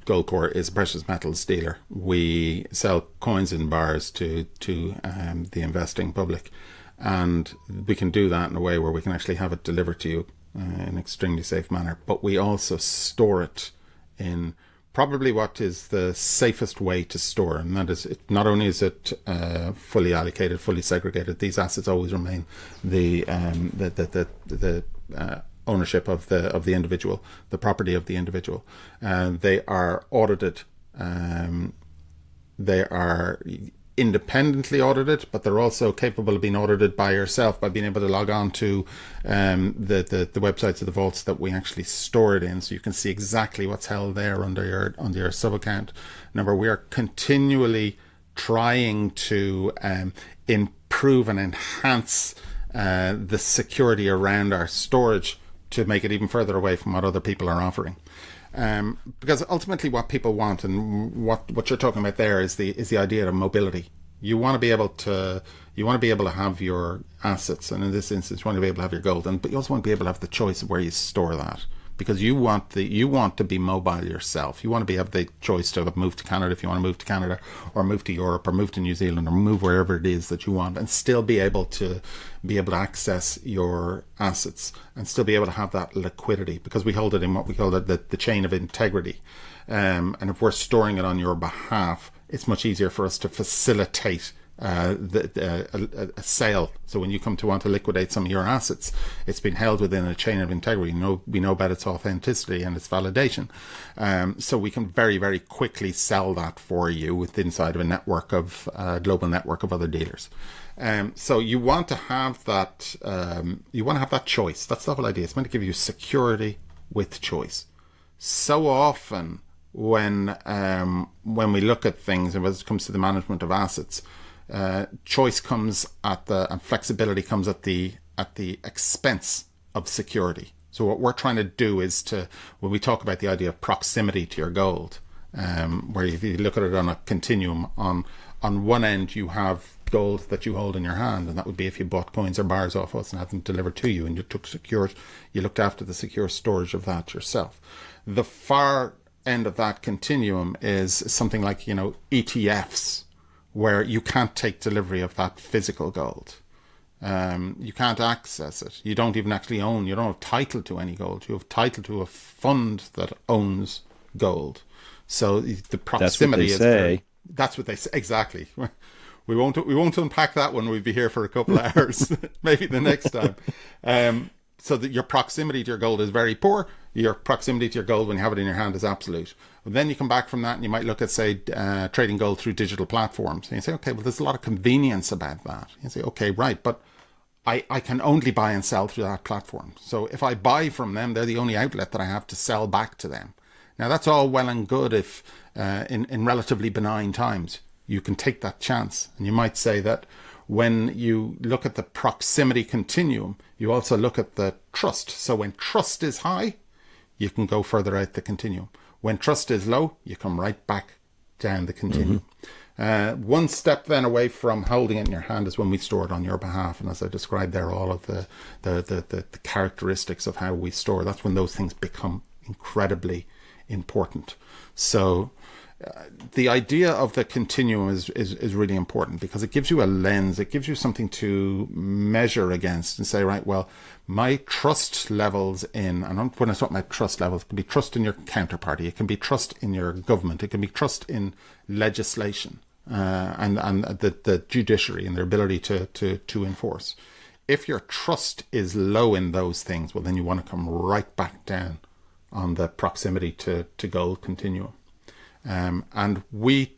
GoldCore is a precious metals dealer. We sell coins in bars to the investing public, and we can do that in a way where we can actually have it delivered to you in an extremely safe manner. But we also store it in probably what is the safest way to store, and that is, not only is it fully allocated, fully segregated, these assets always remain the ownership of the individual, the property of the individual. They are audited. They are independently audited, but they're also capable of being audited by yourself, by being able to log on to the websites of the vaults that we actually store it in, so you can see exactly what's held there under your sub account. Remember, we are continually trying to improve and enhance the security around our storage to make it even further away from what other people are offering. Because ultimately what people want, and what you're talking about there, is the idea of mobility. You want to be able to have your assets, and in this instance you want to be able to have your gold, but you also want to be able to have the choice of where you store that, because you want to be mobile yourself. You want to have the choice to move to Canada if you want to move to Canada, or move to Europe, or move to New Zealand, or move wherever it is that you want, and still be able to access your assets, and still be able to have that liquidity, because we hold it in what we call the chain of integrity. And if we're storing it on your behalf, it's much easier for us to facilitate a sale. So when you come to want to liquidate some of your assets, it's been held within a chain of integrity. We know about its authenticity and its validation. So we can very, very quickly sell that for you inside of a network of global network of other dealers. So you want to have that. You want to have that choice. That's the whole idea. It's meant to give you security with choice. So often when we look at things, and when it comes to the management of assets, choice comes and flexibility comes at the expense of security. So what we're trying to do is when we talk about the idea of proximity to your gold, where if you look at it on a continuum, on one end you have gold that you hold in your hand, and that would be if you bought coins or bars off us and had them delivered to you, and you looked after the secure storage of that yourself. The far end of that continuum is something like ETFs, where you can't take delivery of that physical gold. You can't access it. You don't even actually own. You don't have title to any gold. You have title to a fund that owns gold. So the proximity is very, that's what they say. Exactly. We won't unpack that one. We'd be here for a couple of hours, maybe the next time. So that your proximity to your gold is very poor. Your proximity to your gold when you have it in your hand is absolute. But then you come back from that and you might look at, say, trading gold through digital platforms. And you say, okay, well, there's a lot of convenience about that. You say, okay, right, but I can only buy and sell through that platform. So if I buy from them, they're the only outlet that I have to sell back to them. Now, that's all well and good if in relatively benign times you can take that chance. And you might say that when you look at the proximity continuum, you also look at the trust. So when trust is high, you can go further out the continuum. When trust is low, you come right back down the continuum. One step then away from holding it in your hand is when we store it on your behalf. And as I described there, all of the characteristics of how we store, that's when those things become incredibly important. So the idea of the continuum is really important because it gives you a lens. It gives you something to measure against and say, right, well, my trust levels in, and when I talk about trust levels, it can be trust in your counterparty, it can be trust in your government, it can be trust in legislation and the judiciary and their ability to enforce. If your trust is low in those things, well, then you want to come right back down on the proximity to gold continuum. And we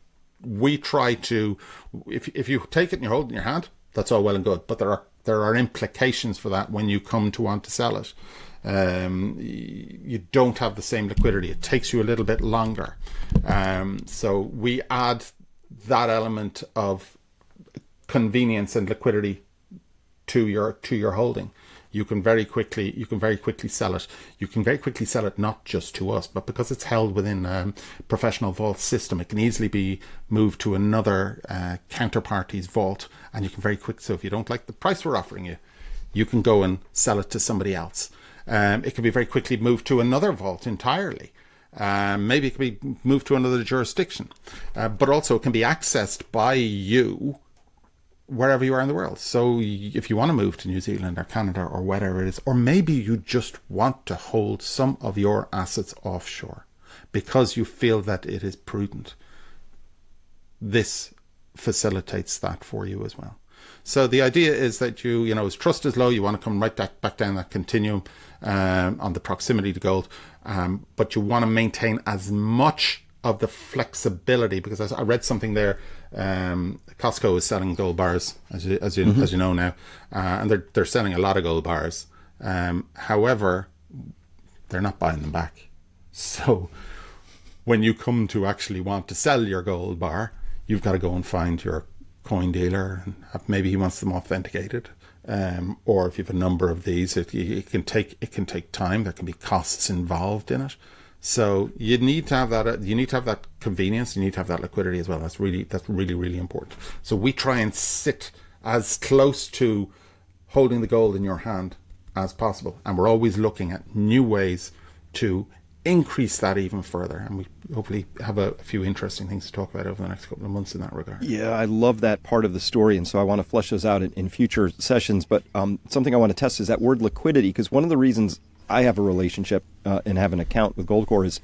try to, if you take it and you hold it in your hand, that's all well and good. But there are implications for that when you come to want to sell it. You don't have the same liquidity. It takes you a little bit longer. So we add that element of convenience and liquidity to your holding. You can very quickly sell it. You can very quickly sell it not just to us, but because it's held within a professional vault system, it can easily be moved to another counterparty's vault, and you can very quick. So if you don't like the price we're offering you, you can go and sell it to somebody else. It can be very quickly moved to another vault entirely. Maybe it can be moved to another jurisdiction, but also it can be accessed by you wherever you are in the world. So if you want to move to New Zealand or Canada or whatever it is, or maybe you just want to hold some of your assets offshore because you feel that it is prudent, this facilitates that for you as well. So the idea is that you as trust is low, you want to come right back down that continuum on the proximity to gold, but you want to maintain as much of the flexibility, because as I read something there, Costco is selling gold bars, as you know now, and they're selling a lot of gold bars. However, they're not buying them back. So when you come to actually want to sell your gold bar, you've got to go and find your coin dealer, and maybe he wants them authenticated. Or if you have a number of these, it can take time. There can be costs involved in it. So you need to have that. You need to have that convenience. You need to have that liquidity as well. That's really important. So we try and sit as close to holding the gold in your hand as possible, and we're always looking at new ways to increase that even further. And we hopefully have a few interesting things to talk about over the next couple of months in that regard. Yeah, I love that part of the story, and so I want to flesh those out in future sessions. But something I want to test is that word liquidity, because one of the reasons I have a relationship and have an account with GoldCore is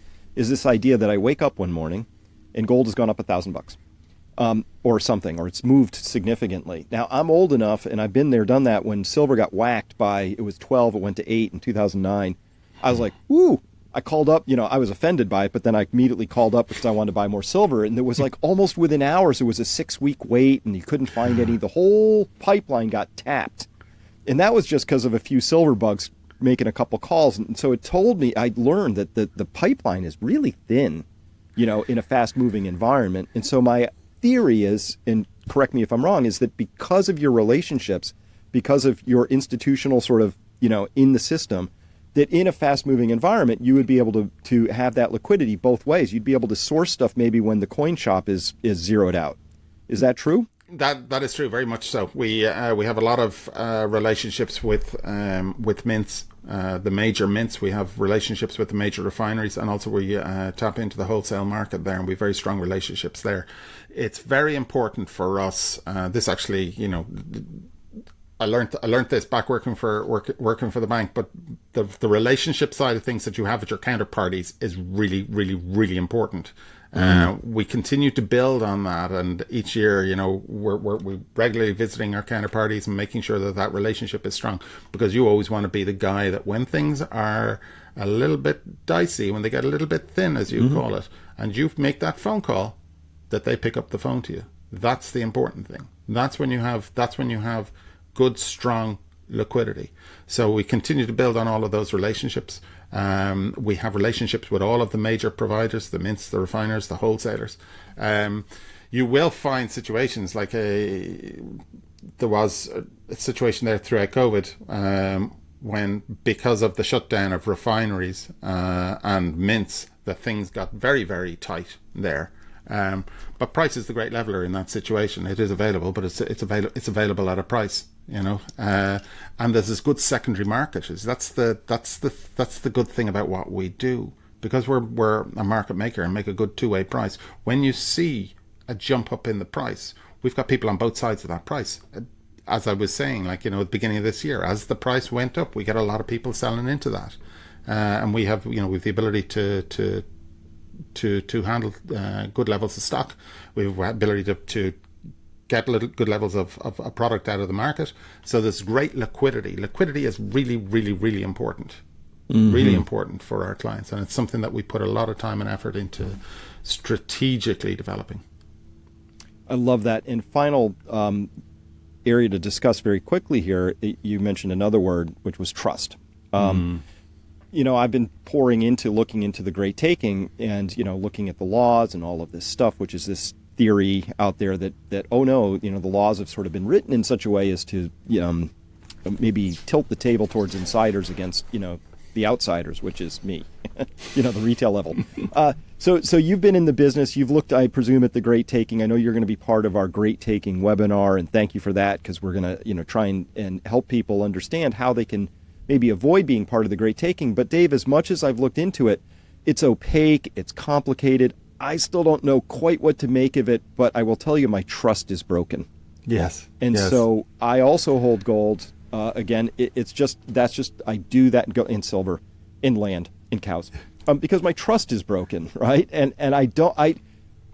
this idea that I wake up one morning and gold has gone up $1,000 or something, or it's moved significantly. Now, I'm old enough, and I've been there, done that, when silver got whacked by, it was 12, it went to 8 in 2009. I was like, woo! I called up, I was offended by it, but then I immediately called up because I wanted to buy more silver. And there was like almost within hours, it was a 6-week wait and you couldn't find any. The whole pipeline got tapped. And that was just because of a few silver bugs making a couple calls. And so it told me, I learned that the pipeline is really thin, in a fast moving environment. And so my theory is, and correct me if I'm wrong, is that because of your relationships, because of your institutional sort of, in the system, that in a fast-moving environment, you would be able to have that liquidity both ways. You'd be able to source stuff maybe when the coin shop is zeroed out. Is that true? That is true, very much so. We have a lot of relationships with mints the major mints. We have relationships with the major refineries, and also we tap into the wholesale market there, and we have very strong relationships there. It's very important for us. This actually, I learned this back working for the bank, but the relationship side of things that you have with your counterparties is really, really, really important. We continue to build on that, and each year, we're regularly visiting our counterparties and making sure that relationship is strong, because you always want to be the guy that when things are a little bit dicey, when they get a little bit thin, as you call it, and you make that phone call, that they pick up the phone to you. That's the important thing. That's when you have good, strong liquidity. So we continue to build on all of those relationships. We have relationships with all of the major providers, the mints, the refiners, the wholesalers. You will find situations like there was a situation there throughout COVID when, because of the shutdown of refineries and mints, that things got very, very tight there. But price is the great leveler in that situation. It is available, but it's available at a price, and there's this good secondary market. That's the good thing about what we do, because we're a market maker and make a good two-way price. When you see a jump up in the price, we've got people on both sides of that price. As I was saying, at the beginning of this year, as the price went up, we get a lot of people selling into that, and we have the ability to handle good levels of stock. We have the ability to get good levels of a product out of the market. So there's great liquidity. Liquidity is really, really, really important. Really important for our clients. And it's something that we put a lot of time and effort into strategically developing. I love that. And final area to discuss very quickly here, you mentioned another word, which was trust. I've been looking into the Great Taking and, looking at the laws and all of this stuff, which is this theory out there that the laws have sort of been written in such a way as to, maybe tilt the table towards insiders against, the outsiders, which is me, the retail level. So you've been in the business. You've looked, I presume, at the Great Taking. I know you're going to be part of our Great Taking webinar, and thank you for that, because we're going to, try and help people understand how they can maybe avoid being part of the Great Taking. But Dave, as much as I've looked into it, it's opaque, it's complicated. I still don't know quite what to make of it, but I will tell you my trust is broken. Yes. And so I also hold gold. Again, I do that in silver, in land, in cows, because my trust is broken, right? And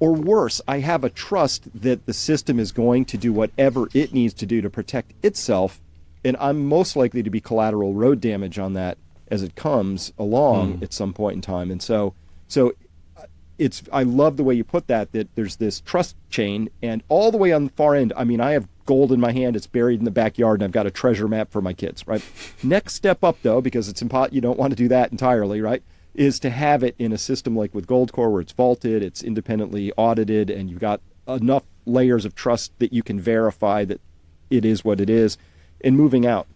or worse, I have a trust that the system is going to do whatever it needs to do to protect itself, and I'm most likely to be collateral road damage on that as it comes along at some point in time. And so I love the way you put that there's this trust chain, and all the way on the far end, I mean, I have gold in my hand, it's buried in the backyard, and I've got a treasure map for my kids, right? Next step up, though, because it's you don't want to do that entirely, right, is to have it in a system like with GoldCore, where it's vaulted, it's independently audited, and you've got enough layers of trust that you can verify that it is what it is. And moving out,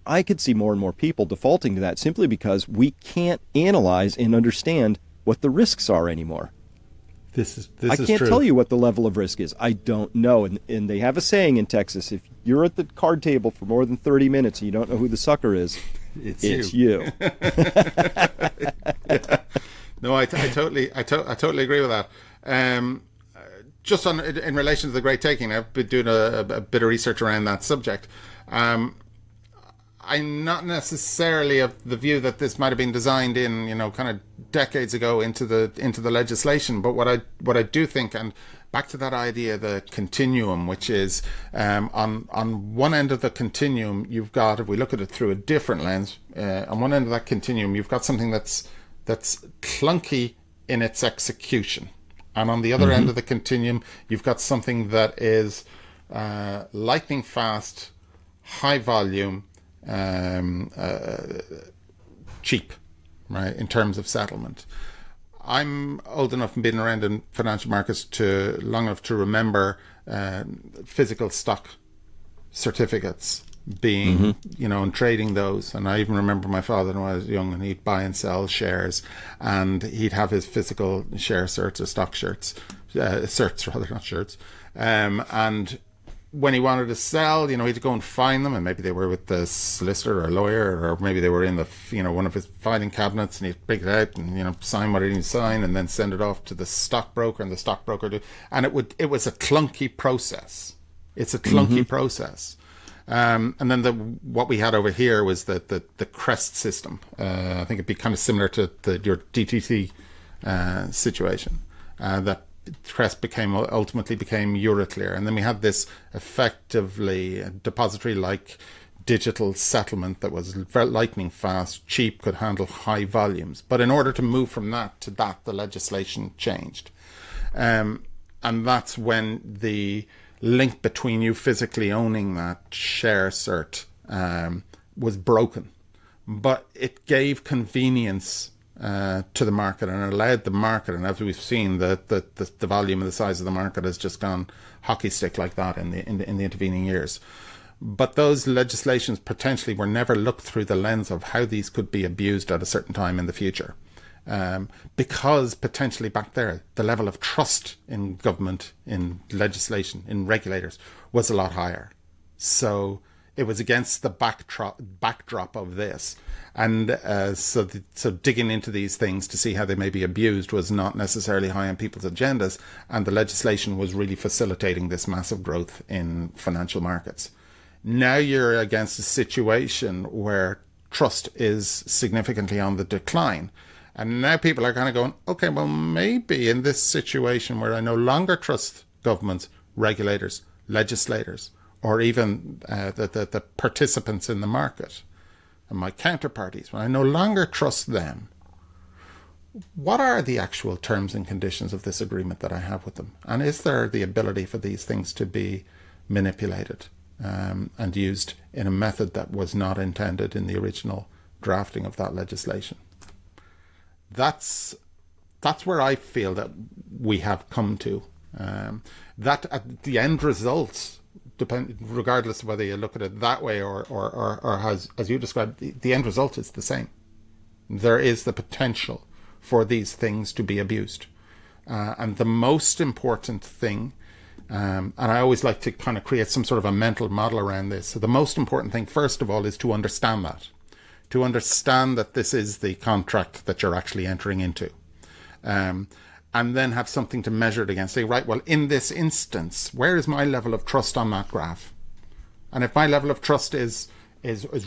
I could see more and more people defaulting to that simply because we can't analyze and understand what the risks are anymore. I can't tell you what the level of risk is. I don't know. And they have a saying in Texas, if you're at the card table for more than 30 minutes and you don't know who the sucker is, it's you. Yeah. No, I totally agree with that. Just in relation to the Great Taking, I've been doing a bit of research around that subject. I'm not necessarily of the view that this might have been designed in, kind of decades ago into the legislation. But what I do think, and back to that idea, the continuum, which is on one end of the continuum, you've got, if we look at it through a different lens, on one end of that continuum, you've got something that's clunky in its execution. And on the other end of the continuum, you've got something that is lightning fast, high volume, cheap, right, in terms of settlement. I'm old enough and been around in financial markets long enough to remember physical stock certificates being, and trading those. And I even remember my father when I was young, and he'd buy and sell shares, and he'd have his physical share certs or stock certs, not shirts. And when he wanted to sell, he had to go and find them, and maybe they were with the solicitor or lawyer, or maybe they were in the, one of his filing cabinets, and he'd pick it out and, sign what he needed to sign, and then send it off to the stockbroker, and the stockbroker and it was a clunky process. It's a clunky process. And then what we had over here was the crest system. I think it'd be kind of similar to your DTC situation, that Crest ultimately became Euroclear, and then we had this effectively depository-like digital settlement that was very lightning fast, cheap, could handle high volumes. But in order to move from that to that, the legislation changed, and that's when the link between you physically owning that share cert was broken. But it gave convenience to the market, and allowed the market, and as we've seen, the volume and the size of the market has just gone hockey stick like that in the intervening years. But those legislations potentially were never looked through the lens of how these could be abused at a certain time in the future, because potentially back there the level of trust in government, in legislation, in regulators was a lot higher. So it was against the backdrop of this. And so digging into these things to see how they may be abused was not necessarily high on people's agendas. And the legislation was really facilitating this massive growth in financial markets. Now you're against a situation where trust is significantly on the decline. And now people are kind of going, okay, well, maybe in this situation where I no longer trust governments, regulators, legislators, or even the participants in the market, and my counterparties, when I no longer trust them, what are the actual terms and conditions of this agreement that I have with them? And is there the ability for these things to be manipulated and used in a method that was not intended in the original drafting of that legislation? That's where I feel that we have come to. That at the end results, regardless of whether you look at it that way or as you described, the end result is the same. There is the potential for these things to be abused. And the most important thing, and I always like to kind of create some sort of a mental model around this. So the most important thing, first of all, is to understand that. To understand that this is the contract that you're actually entering into. And then have something to measure it against. Say, right, well, in this instance, where is my level of trust on that graph? And if my level of trust is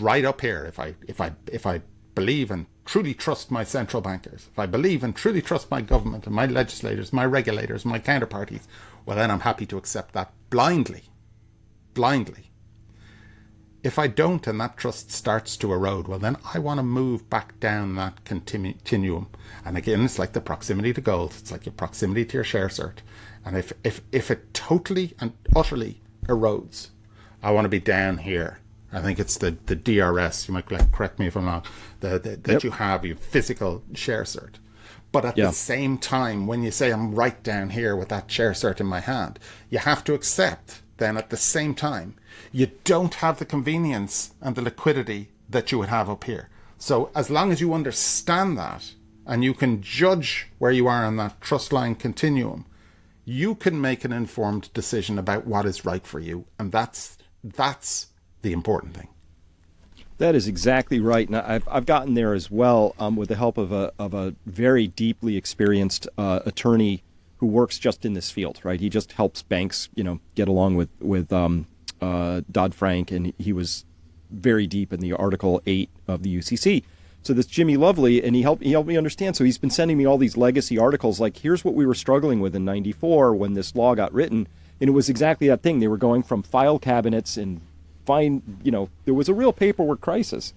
right up here, if I believe and truly trust my central bankers, if I believe and truly trust my government and my legislators, my regulators, my counterparties, well, then I'm happy to accept that blindly. If I don't, and that trust starts to erode, well, then I want to move back down that continuum. And again, it's like the proximity to gold. It's like your proximity to your share cert. And if it totally and utterly erodes, I want to be down here. I think it's the DRS. You might correct me if I'm wrong. That you have your physical share cert. But at the same time, when you say I'm right down here with that share cert in my hand, you have to accept then at the same time, you don't have the convenience and the liquidity that you would have up here. So as long as you understand that and you can judge where you are on that trust line continuum, you can make an informed decision about what is right for you. And that's the important thing. That is exactly right. And I've gotten there as well with the help of a very deeply experienced attorney who works just in this field, right? He just helps banks, get along with Dodd-Frank, and he was very deep in the Article 8 of the UCC. So this Jimmy Lovely, and he helped me understand. So he's been sending me all these legacy articles, like here's what we were struggling with in '94 when this law got written, and it was exactly that thing. They were going from file cabinets and there was a real paperwork crisis.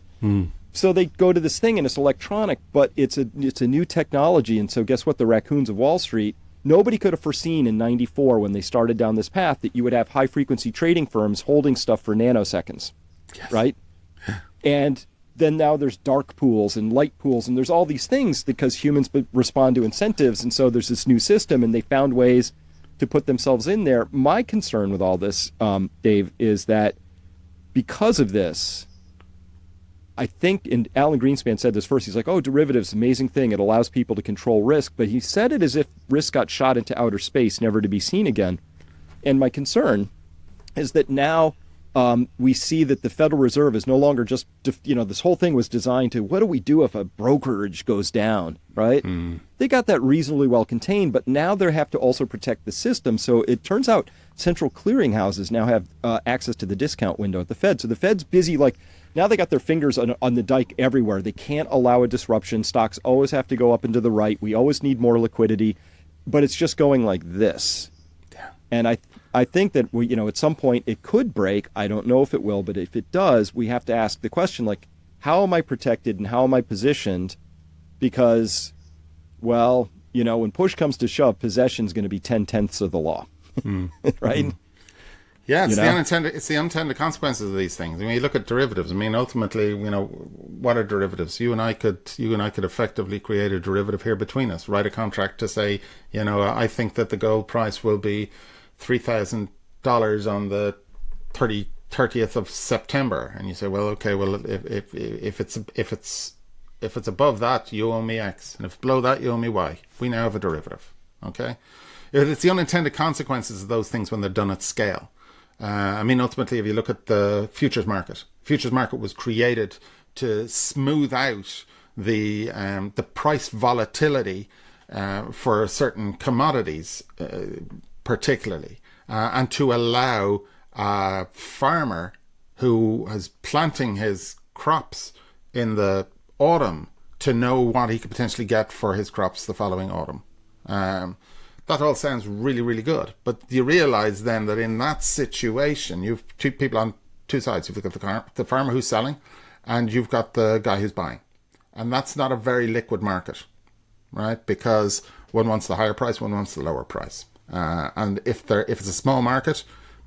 So they go to this thing and it's electronic, but it's a new technology. And so guess what? The raccoons of Wall Street. Nobody could have foreseen in '94 when they started down this path that you would have high-frequency trading firms holding stuff for nanoseconds, right? And then now there's dark pools and light pools, and there's all these things because humans respond to incentives, and so there's this new system, and they found ways to put themselves in there. My concern with all this, Dave, is that because of this, I think, and Alan Greenspan said this first, he's like, oh, derivatives, amazing thing. It allows people to control risk. But he said it as if risk got shot into outer space, never to be seen again. And my concern is that now we see that the Federal Reserve is no longer just, this whole thing was designed to, what do we do if a brokerage goes down, right? They got that reasonably well contained, but now they have to also protect the system. So it turns out central clearinghouses now have access to the discount window at the Fed. So the Fed's busy, now they got their fingers on the dike everywhere. They can't allow a disruption. Stocks always have to go up and to the right. We always need more liquidity, but it's just going like this. And I think that at some point it could break. I don't know if it will, but if it does, we have to ask the question, how am I protected and how am I positioned? Because, when push comes to shove, possession is going to be 10/10ths of the law, right? Yeah, it's the unintended consequences of these things. I mean, you look at derivatives. I mean, ultimately, what are derivatives? You and I could effectively create a derivative here between us. Write a contract to say, I think that the gold price will be $3,000 on the 30th of September, and you say, well, okay, if it's above that, you owe me X, and if below that, you owe me Y. We now have a derivative. Okay, it's the unintended consequences of those things when they're done at scale. Ultimately, if you look at the futures market was created to smooth out the price volatility for certain commodities, particularly, and to allow a farmer who is planting his crops in the autumn to know what he could potentially get for his crops the following autumn. That all sounds really, really good. But you realize then that in that situation, you've two people on two sides. You've got the farmer who's selling, and you've got the guy who's buying. And that's not a very liquid market, right? Because one wants the higher price, one wants the lower price. And if it's a small market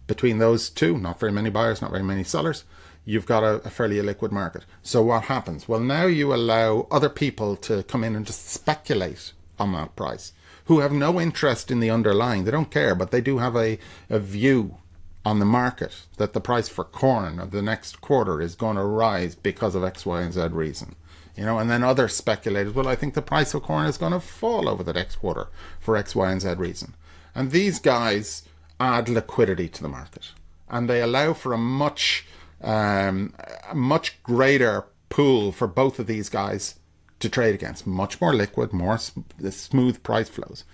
between those two, not very many buyers, not very many sellers, you've got a fairly illiquid market. So what happens? Well, now you allow other people to come in and just speculate on that price, who have no interest in the underlying. They don't care, but they do have a view on the market that the price for corn of the next quarter is going to rise because of X, Y, and Z reason. And then other speculators, well, I think the price of corn is going to fall over the next quarter for X, Y, and Z reason. And these guys add liquidity to the market, and they allow for a much greater pool for both of these guys to trade against. Much more liquid, more smooth price flows.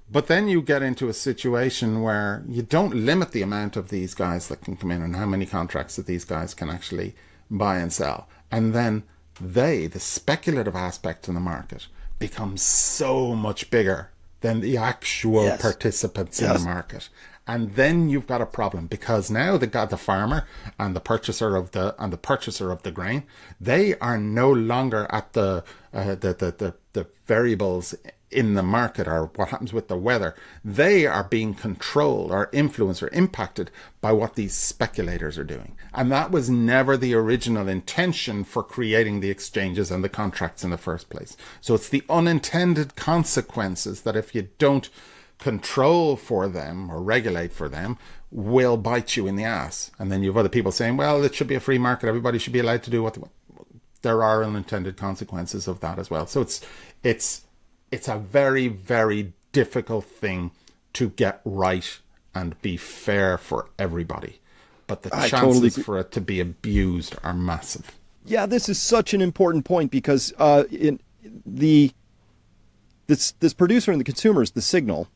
But then you get into a situation where you don't limit the amount of these guys that can come in and how many contracts that these guys can actually buy and sell. And then the speculative aspect in the market becomes so much bigger than the actual participants in the market. And then you've got a problem, because now the farmer and the purchaser of the grain, they are no longer at the variables in the market or what happens with the weather. They are being controlled or influenced or impacted by what these speculators are doing. And that was never the original intention for creating the exchanges and the contracts in the first place. So it's the unintended consequences that, if you don't control for them or regulate for them, will bite you in the ass. And then you have other people saying, well, it should be a free market, everybody should be allowed to do what they want. There are unintended consequences of that as well. So it's a very, very difficult thing to get right and be fair for everybody. But the chances for it to be abused are massive. Yeah, this is such an important point, because this producer and the consumer is the signal,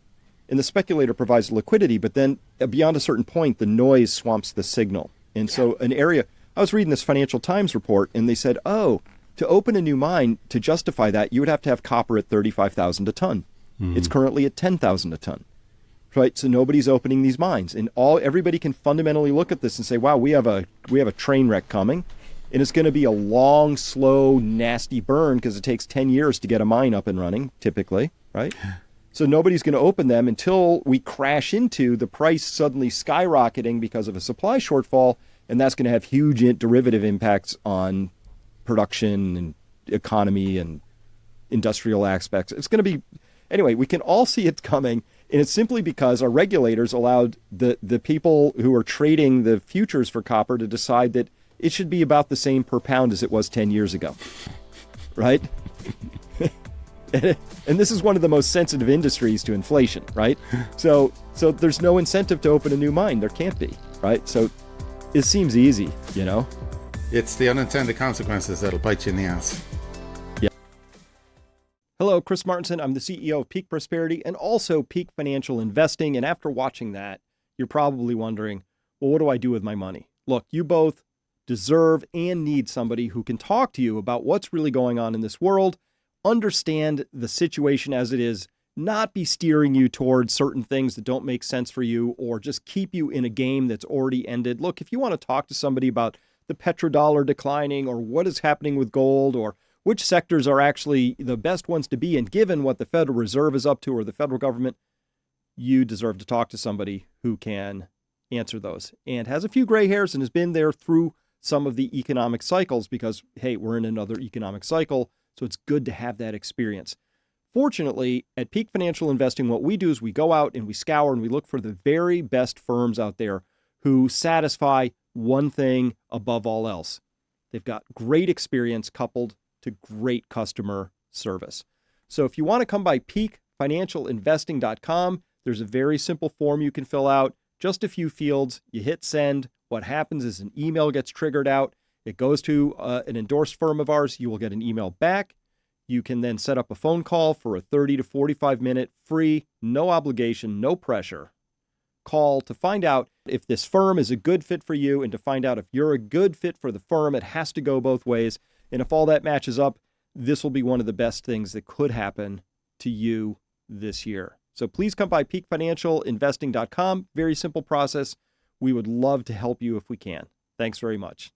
and the speculator provides liquidity, but then beyond a certain point, the noise swamps the signal. And so I was reading this Financial Times report, and they said, to open a new mine, to justify that, you would have to have copper at $35,000 a ton. Mm-hmm. It's currently at $10,000 a ton. Right? So nobody's opening these mines. And everybody can fundamentally look at this and say, wow, we have a train wreck coming, and it's going to be a long, slow, nasty burn, because it takes 10 years to get a mine up and running, typically, right? So nobody's going to open them until we crash into the price suddenly skyrocketing because of a supply shortfall, and that's going to have huge derivative impacts on production and economy and industrial aspects. It's going to be, anyway, we can all see it coming, and it's simply because our regulators allowed the people who are trading the futures for copper to decide that it should be about the same per pound as it was 10 years ago, right? And this is one of the most sensitive industries to inflation, right? So there's no incentive to open a new mine. There can't be. right? So it seems easy, It's the unintended consequences that'll bite you in the ass. Yeah. Hello, Chris Martinson. I'm the CEO of Peak Prosperity and also Peak Financial Investing. And after watching that, you're probably wondering, well, what do I do with my money? Look, you both deserve and need somebody who can talk to you about what's really going on in this world, understand the situation as it is, not be steering you towards certain things that don't make sense for you, or just keep you in a game that's already ended. Look, if you want to talk to somebody about the petrodollar declining, or what is happening with gold, or which sectors are actually the best ones to be in, given what the Federal Reserve is up to or the federal government, you deserve to talk to somebody who can answer those and has a few gray hairs and has been there through some of the economic cycles because, hey, we're in another economic cycle, so it's good to have that experience. Fortunately, at Peak Financial Investing, what we do is we go out and we scour and we look for the very best firms out there who satisfy one thing above all else. They've got great experience coupled to great customer service. So if you want to come by peakfinancialinvesting.com, there's a very simple form you can fill out, just a few fields. You hit send. What happens is an email gets triggered out. It goes to an endorsed firm of ours. You will get an email back. You can then set up a phone call for a 30 to 45 minute free, no obligation, no pressure call to find out if this firm is a good fit for you and to find out if you're a good fit for the firm. It has to go both ways. And if all that matches up, this will be one of the best things that could happen to you this year. So please come by peakfinancialinvesting.com. Very simple process. We would love to help you if we can. Thanks very much.